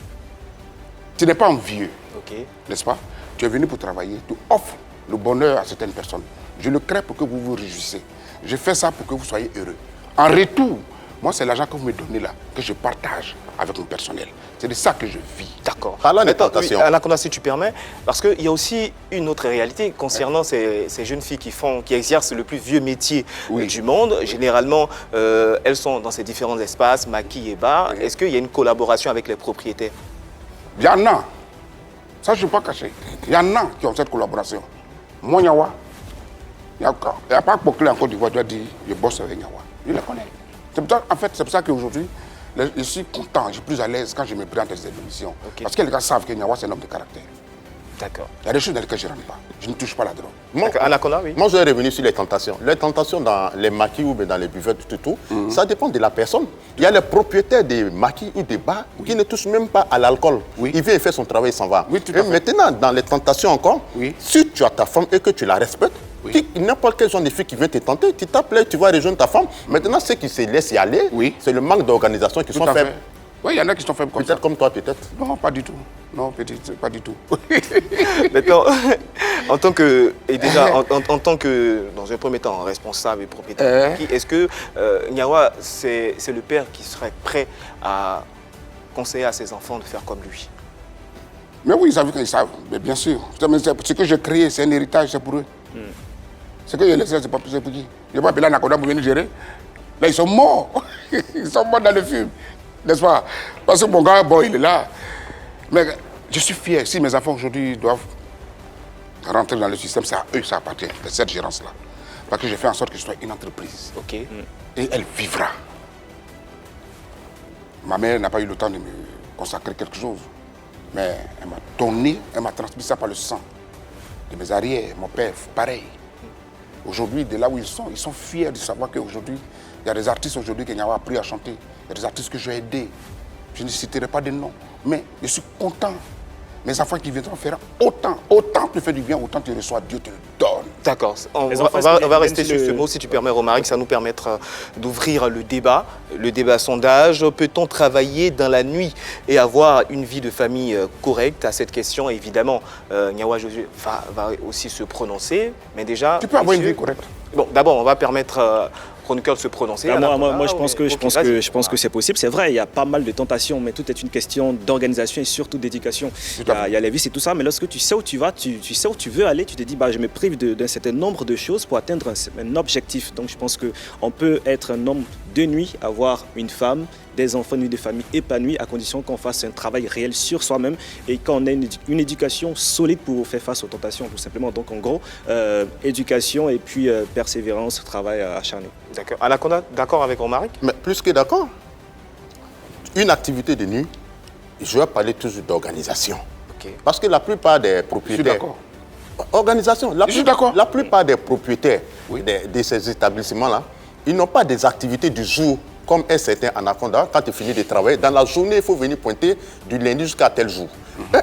[SPEAKER 3] Tu n'es pas envieux,
[SPEAKER 1] Ok.
[SPEAKER 3] n'est-ce pas? Tu es venu pour travailler. Tu offres le bonheur à certaines personnes. Je le crée pour que vous vous réjouissez. Je fais ça pour que vous soyez heureux. En retour, moi, c'est l'argent que vous me donnez là, que je partage avec mon personnel. C'est de ça que je vis.
[SPEAKER 1] D'accord.
[SPEAKER 5] Parlant des
[SPEAKER 1] Maintenant,
[SPEAKER 5] tentations.
[SPEAKER 1] oui, Anaconda, si tu permets, parce qu'il y a aussi une autre réalité concernant ces jeunes filles qui exercent le plus vieux métier
[SPEAKER 3] Oui.
[SPEAKER 1] du monde. Généralement, elles sont dans ces différents espaces, maquis et bars.
[SPEAKER 3] Oui.
[SPEAKER 1] Est-ce qu'il y a une collaboration avec les propriétaires?
[SPEAKER 3] Il y en a. Ça, je ne vais pas cacher. Il y en a qui ont cette collaboration. Moi, Nyawa, il n'y a pas de clé en Côte d'Ivoire, tu as dit, je bosse avec Nyawa. Je le connais. En fait, c'est pour ça qu'aujourd'hui, je suis content, je suis plus à l'aise quand je me présente à ces émissions.
[SPEAKER 1] Ok.
[SPEAKER 3] Parce que les gars savent que Nyawa, c'est un homme de caractère.
[SPEAKER 1] D'accord.
[SPEAKER 3] Il y a des choses dans lesquelles je ne rentre pas. Je ne touche pas la drogue.
[SPEAKER 5] moi,
[SPEAKER 1] Anaconda, oui.
[SPEAKER 5] moi, je vais revenir sur les tentations. Les tentations dans les maquis ou bien dans les buvettes, tout, ça dépend de la personne. Il y a les propriétaires des maquis ou des bars qui ne touchent même pas à l'alcool.
[SPEAKER 3] Oui.
[SPEAKER 5] Il vient faire son travail, il s'en va.
[SPEAKER 3] Oui, tout à
[SPEAKER 5] Et
[SPEAKER 3] fait.
[SPEAKER 5] maintenant, dans les tentations encore,
[SPEAKER 3] Oui.
[SPEAKER 5] si tu as ta femme et que tu la respectes,
[SPEAKER 3] Oui.
[SPEAKER 5] n'importe quel genre de fille qui vient te tenter, tu t'appelles, tu vas rejoindre ta femme. Maintenant, ceux qui se laissent y aller,
[SPEAKER 3] Oui.
[SPEAKER 5] c'est le manque d'organisation qui
[SPEAKER 3] Tout
[SPEAKER 5] sont
[SPEAKER 3] à
[SPEAKER 5] faibles.
[SPEAKER 3] fait. Oui, il y en a qui sont faibles comme ça.
[SPEAKER 5] Peut-être comme toi, peut-être.
[SPEAKER 3] Non, pas du tout. Non, peut-être, pas du tout.
[SPEAKER 1] Maintenant, en tant que, et déjà, en tant que, dans un premier temps, responsable et propriétaire, est-ce que Nyawa, c'est le père qui serait prêt à conseiller à ses enfants de faire comme lui?
[SPEAKER 3] Mais oui, ils savent, mais bien sûr. Ce que j'ai créé, c'est un héritage, c'est pour eux. Ce que j'ai laissé, c'est pas pour qui. Je vais pas appeler Anaconda pour venir gérer. Là, ils sont morts. Ils sont morts dans le film. N'est-ce pas? Parce que mon gars, bon, il est là. Mais je suis fier. Si mes enfants aujourd'hui doivent rentrer dans le système, c'est à eux que ça appartient, de cette gérance-là. Parce que j'ai fait en sorte que ce soit une entreprise.
[SPEAKER 1] Ok.
[SPEAKER 3] Et elle vivra. Ma mère n'a pas eu le temps de me consacrer quelque chose. Mais elle m'a donné, elle m'a transmis ça par le sang. De mes arrières, mon père, pareil. Aujourd'hui, de là où ils sont fiers de savoir qu'aujourd'hui, il y a des artistes aujourd'hui qui n'ont appris à chanter. Il y a des artistes que j'ai aidés. Je ne citerai pas de nom. Mais je suis content Mes enfants qui viendront faire autant tu fais du bien, autant tu reçois, Dieu te le donne.
[SPEAKER 1] D'accord. On
[SPEAKER 2] Les enfants,
[SPEAKER 1] va rester
[SPEAKER 2] viennent
[SPEAKER 1] sur ce mot, si tu permets, Romaric. Ça nous permettra d'ouvrir le débat sondage. Peut-on travailler dans la nuit et avoir une vie de famille correcte? À cette question, évidemment, Nyawa Josué va aussi se prononcer. Mais déjà,
[SPEAKER 3] Tu peux avoir une vie correcte.
[SPEAKER 1] Bon, d'abord, on va permettre chroniqueur de se prononcer.
[SPEAKER 2] Moi, je pense que c'est possible. C'est vrai, il y a pas mal de tentations, mais tout est une question d'organisation et surtout d'éducation. Il y a les vices et tout ça, mais lorsque tu sais où tu vas, tu sais où tu veux aller, tu te dis, je me prive d'un certain nombre de choses pour atteindre un objectif. Donc, je pense qu'on peut être un homme de nuit, avoir une femme, des enfants, une vie de famille épanouie, à condition qu'on fasse un travail réel sur soi-même et qu'on ait une éducation solide pour faire face aux tentations, tout simplement. Donc, en gros, éducation et puis persévérance, travail acharné.
[SPEAKER 1] D'accord. Anaconda, d'accord avec Romaric?
[SPEAKER 5] Mais plus que d'accord. Une activité de nuit, je vais parler toujours d'organisation.
[SPEAKER 1] Ok.
[SPEAKER 5] Parce que la plupart des
[SPEAKER 3] Je suis
[SPEAKER 5] propriétaires...
[SPEAKER 3] d'accord.
[SPEAKER 5] Organisation.
[SPEAKER 3] Je suis d'accord.
[SPEAKER 5] La plupart des propriétaires de ces établissements-là, ils n'ont pas des activités du jour comme un certain Anaconda. Quand il finit de travailler, dans la journée, il faut venir pointer du lundi jusqu'à tel jour.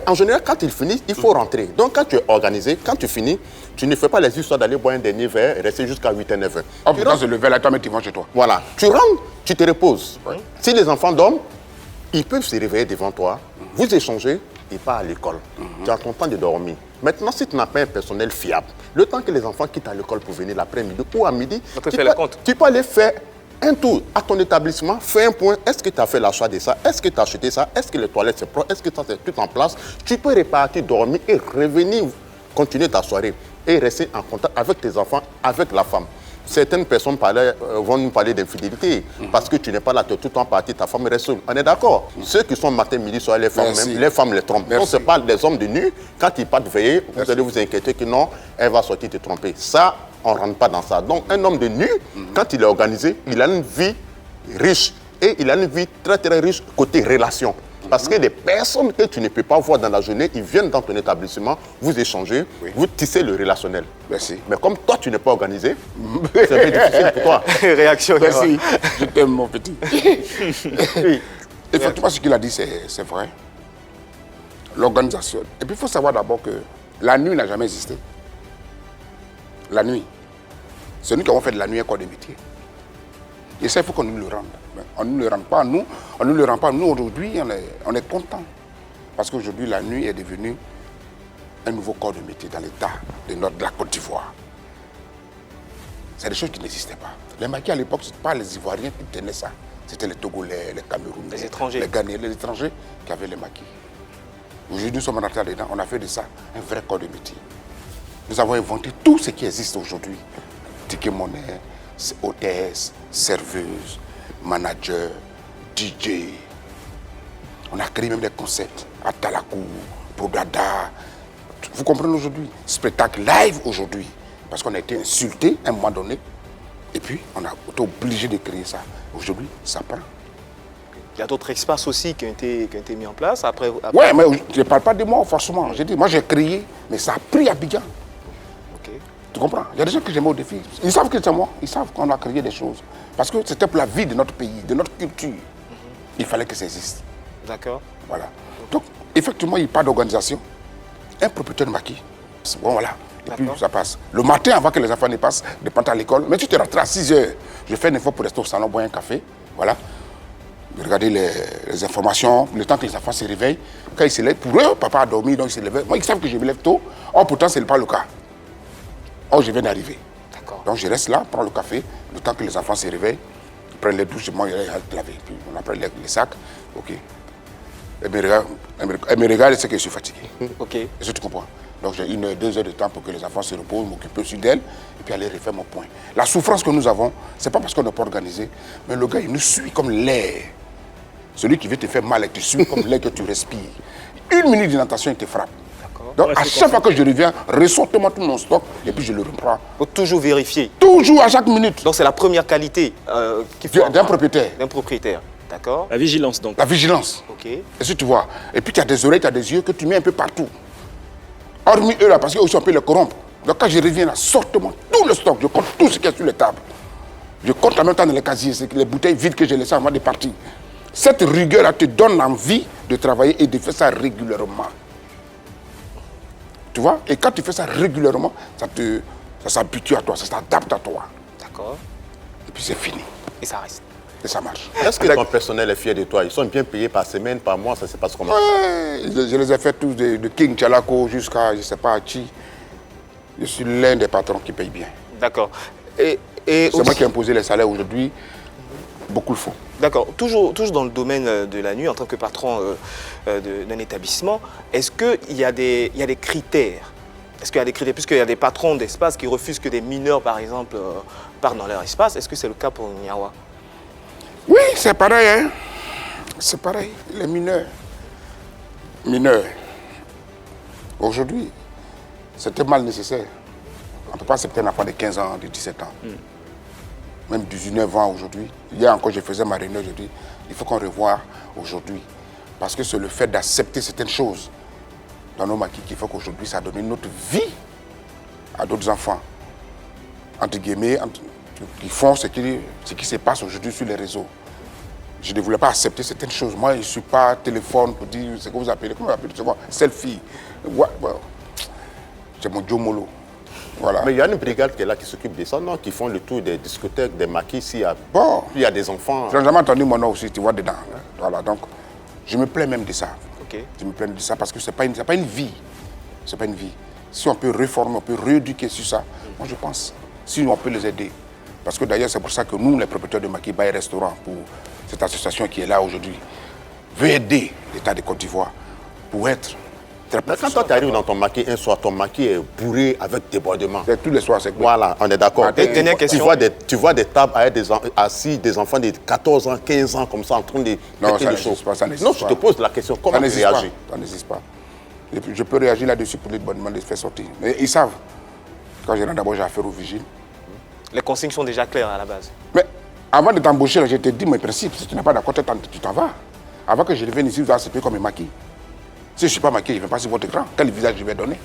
[SPEAKER 5] En général, quand il finit, il faut rentrer. Donc, quand tu es organisé, quand tu finis, tu ne fais pas les histoires d'aller boire un dernier verre et rester jusqu'à 8 h 9 h.
[SPEAKER 3] Oh putain, c'est le verre là, toi, mais tu vas chez toi.
[SPEAKER 5] Voilà. Tu rentres, tu te reposes. Si les enfants dorment, ils peuvent se réveiller devant toi, vous échangez et pas à l'école. Tu as ton temps de dormir. Maintenant, si tu n'as pas un personnel fiable, le temps que les enfants quittent à l'école pour venir l'après-midi ou à midi, tu peux aller faire un tour à ton établissement, fais un point. Est-ce que tu as fait l'achat de ça? Est-ce que tu as acheté ça? Est-ce que les toilettes sont propres? Est-ce que ça c'est tout en place? Tu peux repartir, dormir et revenir, continuer ta soirée et rester en contact avec tes enfants, avec la femme. Certaines personnes vont nous parler d'infidélité parce que tu n'es pas là, tu es tout le temps parti, ta femme reste seule. On est d'accord. Ceux qui sont matin, midi, soir, les femmes, même, les femmes les trompent. On se parle des hommes de nuit. Quand ils partent veiller, vous allez vous inquiéter que non, elle va sortir te tromper. Ça, on ne rentre pas dans ça. Donc, un homme de nuit, quand il est organisé, il a une vie riche. Et il a une vie très, très riche côté relation. Parce que les personnes que tu ne peux pas voir dans la journée, ils viennent dans ton établissement, vous échangez, vous tissez le relationnel.
[SPEAKER 3] Merci.
[SPEAKER 5] Mais comme toi, tu n'es pas organisé, c'est un peu difficile pour toi.
[SPEAKER 1] Réaction.
[SPEAKER 3] Merci. Je t'aime, mon petit. Effectivement, ce qu'il a dit, c'est vrai. L'organisation. Et puis, il faut savoir d'abord que la nuit n'a jamais existé. La nuit. C'est nous qui avons fait de la nuit un corps de métier. Et ça, il faut qu'on nous le rende. Mais on ne nous le rend pas, nous. On ne nous le rend pas. Nous, aujourd'hui, on est contents. Parce qu'aujourd'hui, la nuit est devenue un nouveau corps de métier dans l'état de la Côte d'Ivoire. C'est des choses qui n'existaient pas. Les maquis, à l'époque, ce n'étaient pas les Ivoiriens qui tenaient ça. C'était les Togolais, les Camerounais,
[SPEAKER 1] les étrangers.
[SPEAKER 3] Les Ghanéens, les étrangers qui avaient les maquis. Aujourd'hui, nous sommes rentrés dedans. On a fait de ça un vrai corps de métier. Nous avons inventé tout ce qui existe aujourd'hui. Ticket monnaie, hôtesse, serveuse, manager, DJ. On a créé même des concepts à Talakou, Prodada. Vous comprenez aujourd'hui? Spectacle live aujourd'hui. Parce qu'on a été insulté à un moment donné. Et puis, on a été obligé de créer ça. Aujourd'hui, ça prend.
[SPEAKER 1] Il y a d'autres espaces aussi qui ont été mis en place. Après...
[SPEAKER 3] Ouais, mais je ne parle pas de moi, forcément. J'ai dit, moi, j'ai créé, mais ça a pris à Abidjan. Tu comprends? Il y a des gens que j'aimais au défi. Ils savent que c'est moi. Ils savent qu'on a créé des choses. Parce que c'était pour la vie de notre pays, de notre culture. Il fallait que ça existe.
[SPEAKER 1] D'accord.
[SPEAKER 3] Voilà. Donc, effectivement, il n'y a pas d'organisation. Un propriétaire de maquis. Bon, voilà. Et puis, ça passe. Le matin, avant que les enfants ne passent, de partir à l'école. Mais tu te rentres à 6 h. Je fais un effort pour rester au salon, boire un café. Voilà. Regarder les informations, le temps que les enfants se réveillent. Quand ils se lèvent, pour eux, papa a dormi, donc ils se lèvent. Moi, ils savent que je me lève tôt. Or, pourtant, ce n'est pas le cas. Or, je viens d'arriver. Donc, je reste là, prends le café, le temps que les enfants se réveillent, ils prennent les douches, moi, ils laver. Puis, on prend les sacs. OK. Elle me regarde et sait que je suis fatigué.
[SPEAKER 1] OK.
[SPEAKER 3] Est-ce que tu comprends? Donc, j'ai 1 heure, 2 heures de temps pour que les enfants se reposent, m'occuper aussi d'elles, et puis aller refaire mon point. La souffrance que nous avons, ce n'est pas parce qu'on n'est pas organisé, mais le gars, il nous suit comme l'air. Celui qui veut te faire mal, il te suit comme l'air que tu respires. 1 minute de natation, il te frappe. Donc, à chaque fois que je reviens, ressorte-moi tout mon stock et puis je le reprends.
[SPEAKER 1] Il faut toujours vérifier.
[SPEAKER 3] Toujours, à chaque minute.
[SPEAKER 1] Donc, c'est la première qualité qu'il faut
[SPEAKER 3] d'un propriétaire.
[SPEAKER 1] D'un propriétaire. D'accord.
[SPEAKER 2] La vigilance, donc.
[SPEAKER 3] La vigilance.
[SPEAKER 1] OK.
[SPEAKER 3] Est-ce que tu vois? Et puis, tu as des oreilles, tu as des yeux que tu mets un peu partout. Hormis eux, là, parce qu'eux aussi, on peut les corrompre. Donc, quand je reviens là, sorte-moi tout le stock. Je compte tout ce qu'il y a sur les tables. Je compte en même temps dans les casiers. C'est les bouteilles vides que j'ai laissées avant de partir. Cette rigueur-là te donne envie de travailler et de faire ça régulièrement. Tu vois? Et quand tu fais ça régulièrement, ça s'habitue à toi, ça s'adapte à toi.
[SPEAKER 1] D'accord.
[SPEAKER 3] Et puis c'est fini.
[SPEAKER 1] Et ça reste.
[SPEAKER 3] Et ça marche.
[SPEAKER 5] Est-ce que ton personnel est fier de toi? Ils sont bien payés par semaine, par mois, ça se passe comment?
[SPEAKER 3] Ouais, je les ai fait tous de King Tchalako jusqu'à, je ne sais pas, Hachi. Je suis l'un des patrons qui paye bien.
[SPEAKER 1] D'accord. Et
[SPEAKER 3] C'est
[SPEAKER 1] aussi-
[SPEAKER 3] moi qui ai imposé les salaires aujourd'hui. Beaucoup le font.
[SPEAKER 1] D'accord. Toujours dans le domaine de la nuit, en tant que patron d'un établissement, est-ce qu'il y a des critères? Est-ce qu'il y a des critères? Puisqu'il y a des patrons d'espace qui refusent que des mineurs, par exemple, partent dans leur espace. Est-ce que c'est le cas pour Nyawa?
[SPEAKER 3] Oui, c'est pareil. Hein? C'est pareil. Les mineurs. Mineurs. Aujourd'hui, c'était mal nécessaire. On ne peut pas accepter un enfant de 15 ans, de 17 ans. Même 19 ans aujourd'hui. Hier encore, je faisais ma réunion aujourd'hui. Il faut qu'on revoie aujourd'hui. Parce que c'est le fait d'accepter certaines choses dans nos maquis qui fait qu'aujourd'hui, ça a donné une autre vie à d'autres enfants. Entre guillemets, qui font ce qui se passe aujourd'hui sur les réseaux. Je ne voulais pas accepter certaines choses. Moi, je ne suis pas téléphone pour dire ce que vous appelez. Comment vous appelez? C'est quoi? Selfie. Ouais, ouais. C'est mon Joe Molo. Voilà.
[SPEAKER 5] Mais il y a une brigade qui est là, qui s'occupe de ça, non? Qui font le tour des discothèques, des maquis, s'il
[SPEAKER 3] Bon.
[SPEAKER 5] y a des enfants.
[SPEAKER 3] Je n'ai jamais entendu mon nom aussi, tu vois, dedans. Hein. Voilà, donc, je me plains même de ça.
[SPEAKER 1] Ok.
[SPEAKER 3] Je me plains de ça parce que ce n'est pas une vie. C'est pas une vie. Si on peut réformer, on peut rééduquer sur ça, moi je pense. Si on peut les aider. Parce que d'ailleurs, c'est pour ça que nous, les propriétaires de maquis, Baye Restaurant, pour cette association qui est là aujourd'hui, veut aider l'État de Côte d'Ivoire pour être très
[SPEAKER 5] Mais quand toi, tu arrives dans ton maquis un soir, ton maquis est bourré avec débordement.
[SPEAKER 3] C'est tous les soirs, c'est quoi?
[SPEAKER 5] Voilà, on est d'accord.
[SPEAKER 3] Ah, dernière
[SPEAKER 5] Tu
[SPEAKER 1] question.
[SPEAKER 5] vois des tables avec assis, des enfants de 14 ans, 15 ans, comme ça, en train de
[SPEAKER 3] Non,
[SPEAKER 5] péter
[SPEAKER 3] ça
[SPEAKER 5] les
[SPEAKER 3] n'existe
[SPEAKER 5] choses.
[SPEAKER 3] pas, ça n'existe
[SPEAKER 5] Non, je te
[SPEAKER 3] pas.
[SPEAKER 5] pose la question, comment
[SPEAKER 3] Ça
[SPEAKER 5] tu
[SPEAKER 3] n'existe pas.
[SPEAKER 5] réagis?
[SPEAKER 3] Ça n'existe pas. Et puis, je peux réagir là-dessus pour les bonnement de les faire sortir. Mais ils savent. Quand je rentre d'abord, j'ai affaire au vigile.
[SPEAKER 1] Les consignes sont déjà claires à la base.
[SPEAKER 3] Mais avant de t'embaucher, là, je t'ai dit mes principes. Si tu n'es pas d'accord, tu t'en vas. Avant que je vienne ici, je dois accepter comme un maquis. Si je ne suis pas maquillé, je ne vais pas sur votre écran. Quel visage je vais donner?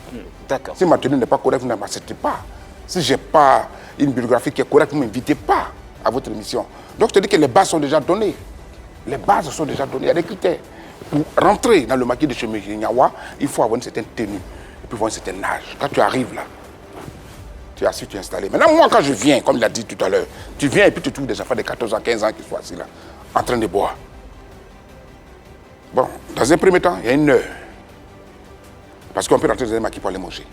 [SPEAKER 1] D'accord.
[SPEAKER 3] Si ma tenue n'est pas correcte, vous ne m'acceptez pas. Si je n'ai pas une biographie qui est correcte, vous ne m'invitez pas à votre émission. Donc je te dis que les bases sont déjà données. Les bases sont déjà données. Il y a des critères. Pour rentrer dans le maquis de chez Nyawa, il faut avoir une certaine tenue. Et puis avoir un certain âge. Quand tu arrives là, tu es assis, tu es installé. Maintenant, moi, quand je viens, comme il a dit tout à l'heure, tu viens et puis tu trouves des enfants de 14 ans, 15 ans qui sont assis là, en train de boire. Bon, dans un premier temps, il y a une heure. Parce qu'on peut rentrer dans un maquis pour aller manger.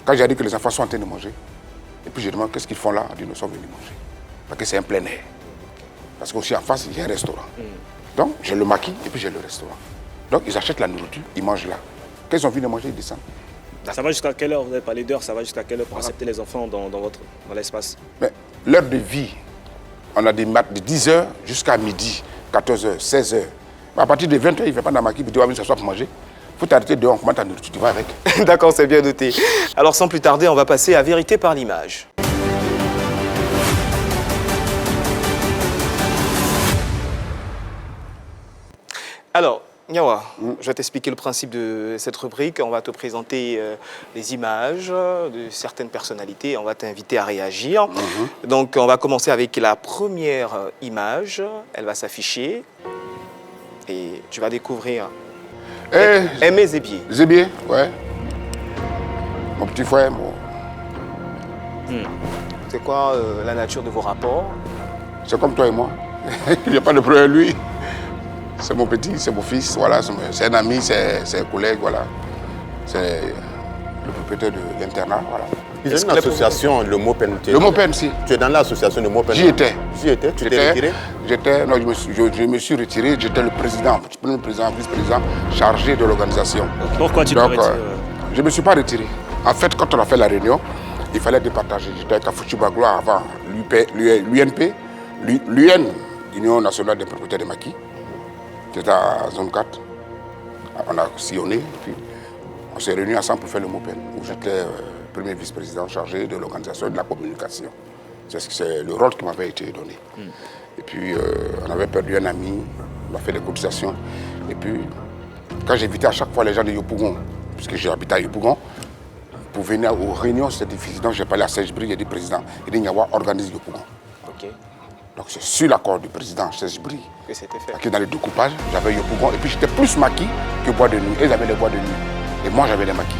[SPEAKER 3] Quand j'ai dit que les enfants sont en train de manger, et puis je demande qu'est-ce qu'ils font là, on dit nous sommes venus manger. Parce que c'est un plein air. Parce qu'aussi en face, il y a un restaurant. Donc, j'ai le maquis et puis j'ai le restaurant. Donc, ils achètent la nourriture, ils mangent là. Quand ils ont fini de manger, ils descendent.
[SPEAKER 2] Ça va jusqu'à quelle heure? Vous avez parlé d'heure, ça va jusqu'à quelle heure pour accepter les enfants dans l'espace?
[SPEAKER 3] Mais l'heure de vie, on a des maths de 10h jusqu'à midi, 14h, 16h. Mais à partir de 20h, il ne fait pas dans le maquis, puis tu vas venir s'asseoir pour manger. Il faut t'arrêter dehors, on commande ta nourriture, tu vas avec.
[SPEAKER 1] D'accord, c'est bien noté. Alors sans plus tarder, on va passer à Vérité par l'image. Alors, Nyawa, je vais t'expliquer le principe de cette rubrique. On va te présenter les images de certaines personnalités. On va t'inviter à réagir. Donc, on va commencer avec la première image. Elle va s'afficher. Et tu vas découvrir Aimé Zébier.
[SPEAKER 3] Zébier, ouais. Mon petit frère,
[SPEAKER 1] C'est quoi la nature de vos rapports?
[SPEAKER 3] c'est comme toi et moi. Il n'y a pas de problème avec lui. C'est mon petit, c'est mon fils, voilà. C'est un ami, c'est un collègue, voilà. C'est le propriétaire de l'internat, voilà.
[SPEAKER 5] Ils ont une association, le MOPEN.
[SPEAKER 3] Le MOPEN, si.
[SPEAKER 5] Tu es dans l'association de MOPEN?
[SPEAKER 3] J'y étais.
[SPEAKER 5] J'y étais? Tu t'es retiré?
[SPEAKER 3] Non, je me suis retiré. J'étais le président, le président, vice-président chargé de l'organisation.
[SPEAKER 2] Pourquoi tu te
[SPEAKER 3] Donc,
[SPEAKER 2] retires?
[SPEAKER 3] je ne me suis pas retiré. En fait, quand on a fait la réunion, il fallait départager. J'étais avec Afouchi Bagloa avant l'UNP, l'UN, Union nationale des propriétaires de maquis. J'étais à zone 4. On a sillonné, puis on s'est réunis ensemble pour faire le MOPEN, où j'étais premier vice-président chargé de l'organisation et de la communication. C'est le rôle qui m'avait été donné. Et puis, on avait perdu un ami, on a fait des cotisations. Et puis, quand j'invitais à chaque fois les gens de Yopougon, puisque j'habitais à Yopougon, pour venir aux réunions, c'était difficile. Donc, j'ai parlé à Serge Brie, j'ai dit président, il dit Nyawa organise Yopougon.
[SPEAKER 1] Ok.
[SPEAKER 3] Donc, c'est sur l'accord du président Serge Brie
[SPEAKER 1] Que c'était fait.
[SPEAKER 3] que dans les découpages, j'avais Yopougon. Et puis, j'étais plus maquis que bois de nuit. Ils avaient les bois de nuit. Et moi, j'avais les maquis.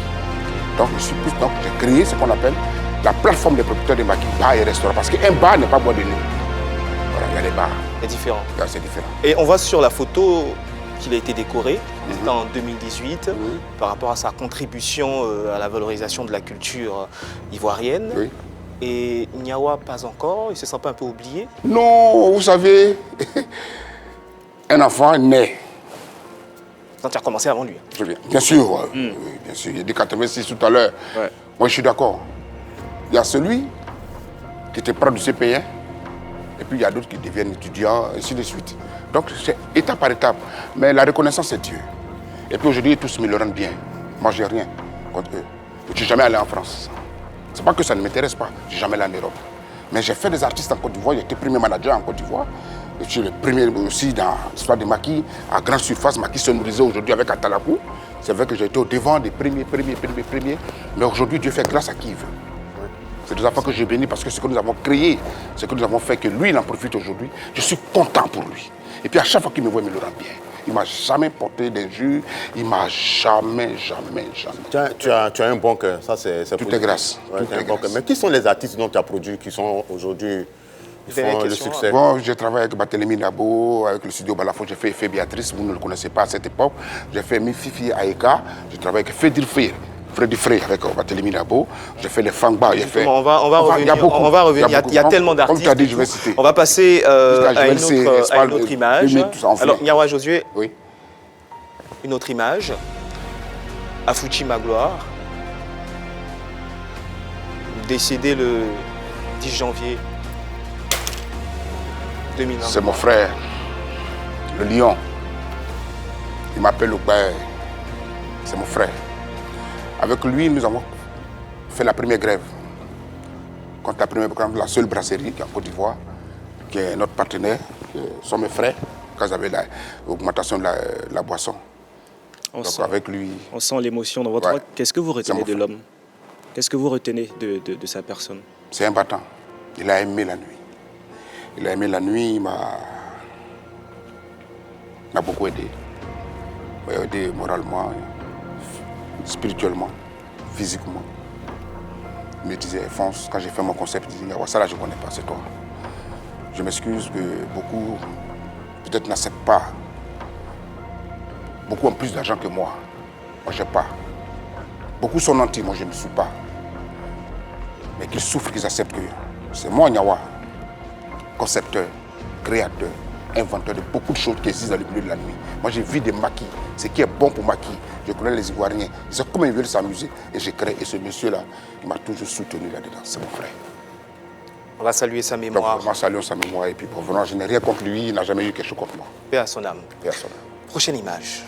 [SPEAKER 3] Donc, j'ai créé ce qu'on appelle la plateforme des propriétaires de maquis, bars et restaurants. Parce qu'un bar n'est pas boîte de nuit. Voilà, il y a des bars.
[SPEAKER 1] C'est différent.
[SPEAKER 3] Là, c'est différent.
[SPEAKER 1] Et on voit sur la photo qu'il a été décoré, c'était en 2018,
[SPEAKER 3] Oui.
[SPEAKER 1] par rapport à sa contribution à la valorisation de la culture ivoirienne.
[SPEAKER 3] Oui.
[SPEAKER 1] Et Niawa, pas encore, il se sent pas un peu oublié?
[SPEAKER 3] Non, vous savez, un enfant naît.
[SPEAKER 1] Donc tu as commencé avant lui.
[SPEAKER 3] Je viens. Bien sûr, ouais. Oui, bien sûr. Il a dit 86 tout à l'heure.
[SPEAKER 2] Ouais.
[SPEAKER 3] Moi, je suis d'accord. Il y a celui qui était prof du CP1, et puis il y a d'autres qui deviennent étudiants, ainsi de suite. Donc, c'est étape par étape. Mais la reconnaissance, c'est Dieu. Et puis aujourd'hui, tous me le rendent bien. Moi, je n'ai rien contre eux. Je ne suis jamais allé en France. Ce n'est pas que ça ne m'intéresse pas. Je ne suis jamais allé en Europe. Mais j'ai fait des artistes en Côte d'Ivoire. J'étais premier manager en Côte d'Ivoire. Je suis le premier aussi dans l'histoire des maquis, à grande surface. Maquis se nourrisait aujourd'hui avec Atalakou. C'est vrai que j'ai été au devant des premiers. Mais aujourd'hui, Dieu fait grâce à qui il veut. C'est des enfants que j'ai bénis parce que ce que nous avons créé, ce que nous avons fait, que lui, il en profite aujourd'hui. Je suis content pour lui. Et puis à chaque fois qu'il me voit, il me le rend bien. Il ne m'a jamais porté d'injures. Il ne m'a jamais.
[SPEAKER 5] Tu as un bon cœur, ça c'est
[SPEAKER 3] Tout est grâce.
[SPEAKER 5] Ouais,
[SPEAKER 3] Tout
[SPEAKER 5] tu as un
[SPEAKER 3] est
[SPEAKER 5] bon
[SPEAKER 3] grâce.
[SPEAKER 5] cœur. Mais qui sont les artistes dont tu as produit qui sont aujourd'hui qui
[SPEAKER 1] Belle
[SPEAKER 5] font le
[SPEAKER 1] question,
[SPEAKER 5] succès?
[SPEAKER 3] Bon, j'ai travaillé avec Barthélémy Nabo, avec le studio Balafon. J'ai fait Effet Béatrice, vous ne le connaissez pas à cette époque. J'ai fait Mififi Aïka. J'ai travaillé avec Freddy Frey avec Barthélémy Nabo. J'ai fait les Fangba. J'ai fait...
[SPEAKER 1] On va revenir. On va revenir. Il y a tellement d'artistes.
[SPEAKER 3] Comme tu as dit, je vais citer.
[SPEAKER 1] On va passer à une autre image.
[SPEAKER 3] tout ça en
[SPEAKER 1] Alors,
[SPEAKER 3] fait.
[SPEAKER 1] Niawa Josué,
[SPEAKER 3] Oui.
[SPEAKER 1] une autre image. Afuchi Magloire, décédé le 10 janvier 2020.
[SPEAKER 3] C'est mon frère, le lion. Il m'appelle le père. C'est mon frère. Avec lui, nous avons fait la première grève. Contre la seule brasserie qui est en Côte d'Ivoire, qui est notre partenaire, qui sont mes frères, quand j'avais l'augmentation de la boisson. Donc avec lui...
[SPEAKER 2] On sent l'émotion dans votre
[SPEAKER 3] Ouais.
[SPEAKER 2] voix. Qu'est-ce que vous retenez
[SPEAKER 3] mon
[SPEAKER 2] de
[SPEAKER 3] frère.
[SPEAKER 2] l'homme? Qu'est-ce que vous retenez de sa personne?
[SPEAKER 3] C'est un battant. Il a aimé la nuit. Il a aimé la nuit, il m'a beaucoup aidé. Il m'a aidé moralement, spirituellement, physiquement. Il me disait, Fonce, quand j'ai fait mon concept, il disait, ça là je ne connais pas, c'est toi. Je m'excuse que beaucoup, peut-être n'acceptent pas. Beaucoup ont plus d'argent que moi. Moi, je n'ai pas. Beaucoup sont nantis, moi, je ne suis pas. Mais qu'ils souffrent, qu'ils acceptent que c'est moi, Niawa, concepteur, créateur, inventeur de beaucoup de choses qui existent dans le milieu de la nuit. Moi, j'ai vu des maquis, ce qui est bon pour maquis. Je connais les Ivoiriens, ils savent comment ils veulent s'amuser. Et j'ai créé, et ce monsieur-là, il m'a toujours soutenu là-dedans. C'est mon frère.
[SPEAKER 1] On va saluer sa
[SPEAKER 3] Donc,
[SPEAKER 1] mémoire.
[SPEAKER 3] vraiment, saluons sa mémoire. Et puis, pour vraiment, je n'ai rien contre lui, il n'a jamais eu quelque chose contre moi.
[SPEAKER 1] Paix à son âme.
[SPEAKER 3] Personne.
[SPEAKER 1] Prochaine image.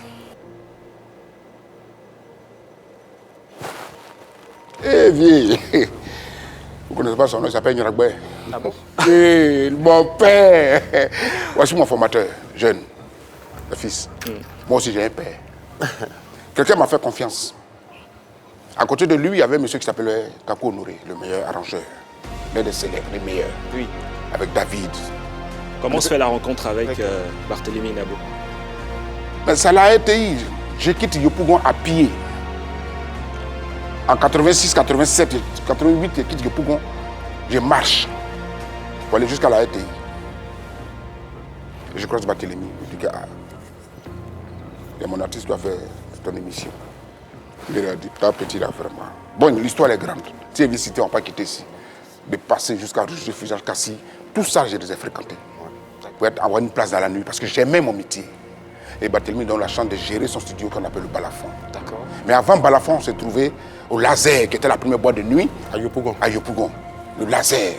[SPEAKER 3] Eh, vieille. Vous ne connaissez pas son nom, il s'appelle Nyoragbe.
[SPEAKER 1] Ah bon?
[SPEAKER 3] Eh, mon père. Voici mon formateur, jeune, le fils. Moi aussi, j'ai un père. Quelqu'un m'a fait confiance. À côté de lui, il y avait un monsieur qui s'appelait Kakou Honoré, le meilleur arrangeur. L'un des célèbres, les meilleurs.
[SPEAKER 1] Oui.
[SPEAKER 3] Avec David.
[SPEAKER 2] Comment se fait la rencontre avec Barthélémy Nabo?
[SPEAKER 3] Mais ça l'a été. Je quitte Yopougon à pied. En 86, 87, 88, je quitte Yopougon. Je marche pour aller jusqu'à la RTI. Et je croise Barthélémy. Je dis que il y a mon artiste qui a fait ton émission. Il a dit, ta petit là, vraiment. Bon, l'histoire est grande. Si les visités n'ont pas quitté ici, de passer jusqu'à Réfugiage Cassis, tout ça, je les ai fréquentés. Pour avoir une place dans la nuit, parce que j'aimais mon métier. Et Barthélémy donne la chance de gérer son studio qu'on appelle le Balafon.
[SPEAKER 1] D'accord.
[SPEAKER 3] Mais avant Balafon, on s'est trouvé au Laser, qui était la première boîte de nuit.
[SPEAKER 5] À Yopougon.
[SPEAKER 3] À Yopougon. Le Laser.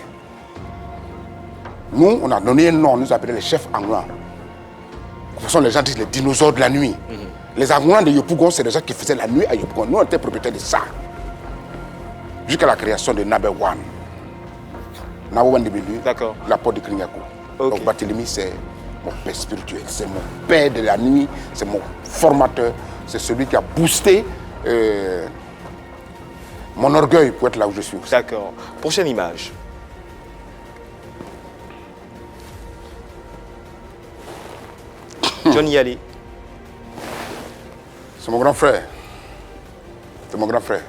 [SPEAKER 3] Nous, on a donné un nom, on nous appelait les chefs Anglais. De toute façon, les gens disent les dinosaures de la nuit. Les Anglais de Yopougon, c'est les gens qui faisaient la nuit à Yopougon. Nous, on était propriétaires de ça. Jusqu'à la création de Number One. Number One de Bélu,
[SPEAKER 1] D'accord.
[SPEAKER 3] la porte de Krignako.
[SPEAKER 1] Ok.
[SPEAKER 3] Donc Barthélémy, c'est mon père spirituel, c'est mon père de la nuit, c'est mon formateur, c'est celui qui a boosté mon orgueil pour être là où je suis aussi.
[SPEAKER 1] D'accord. Prochaine image. Johnny Yali.
[SPEAKER 3] C'est mon grand frère. C'est mon grand frère.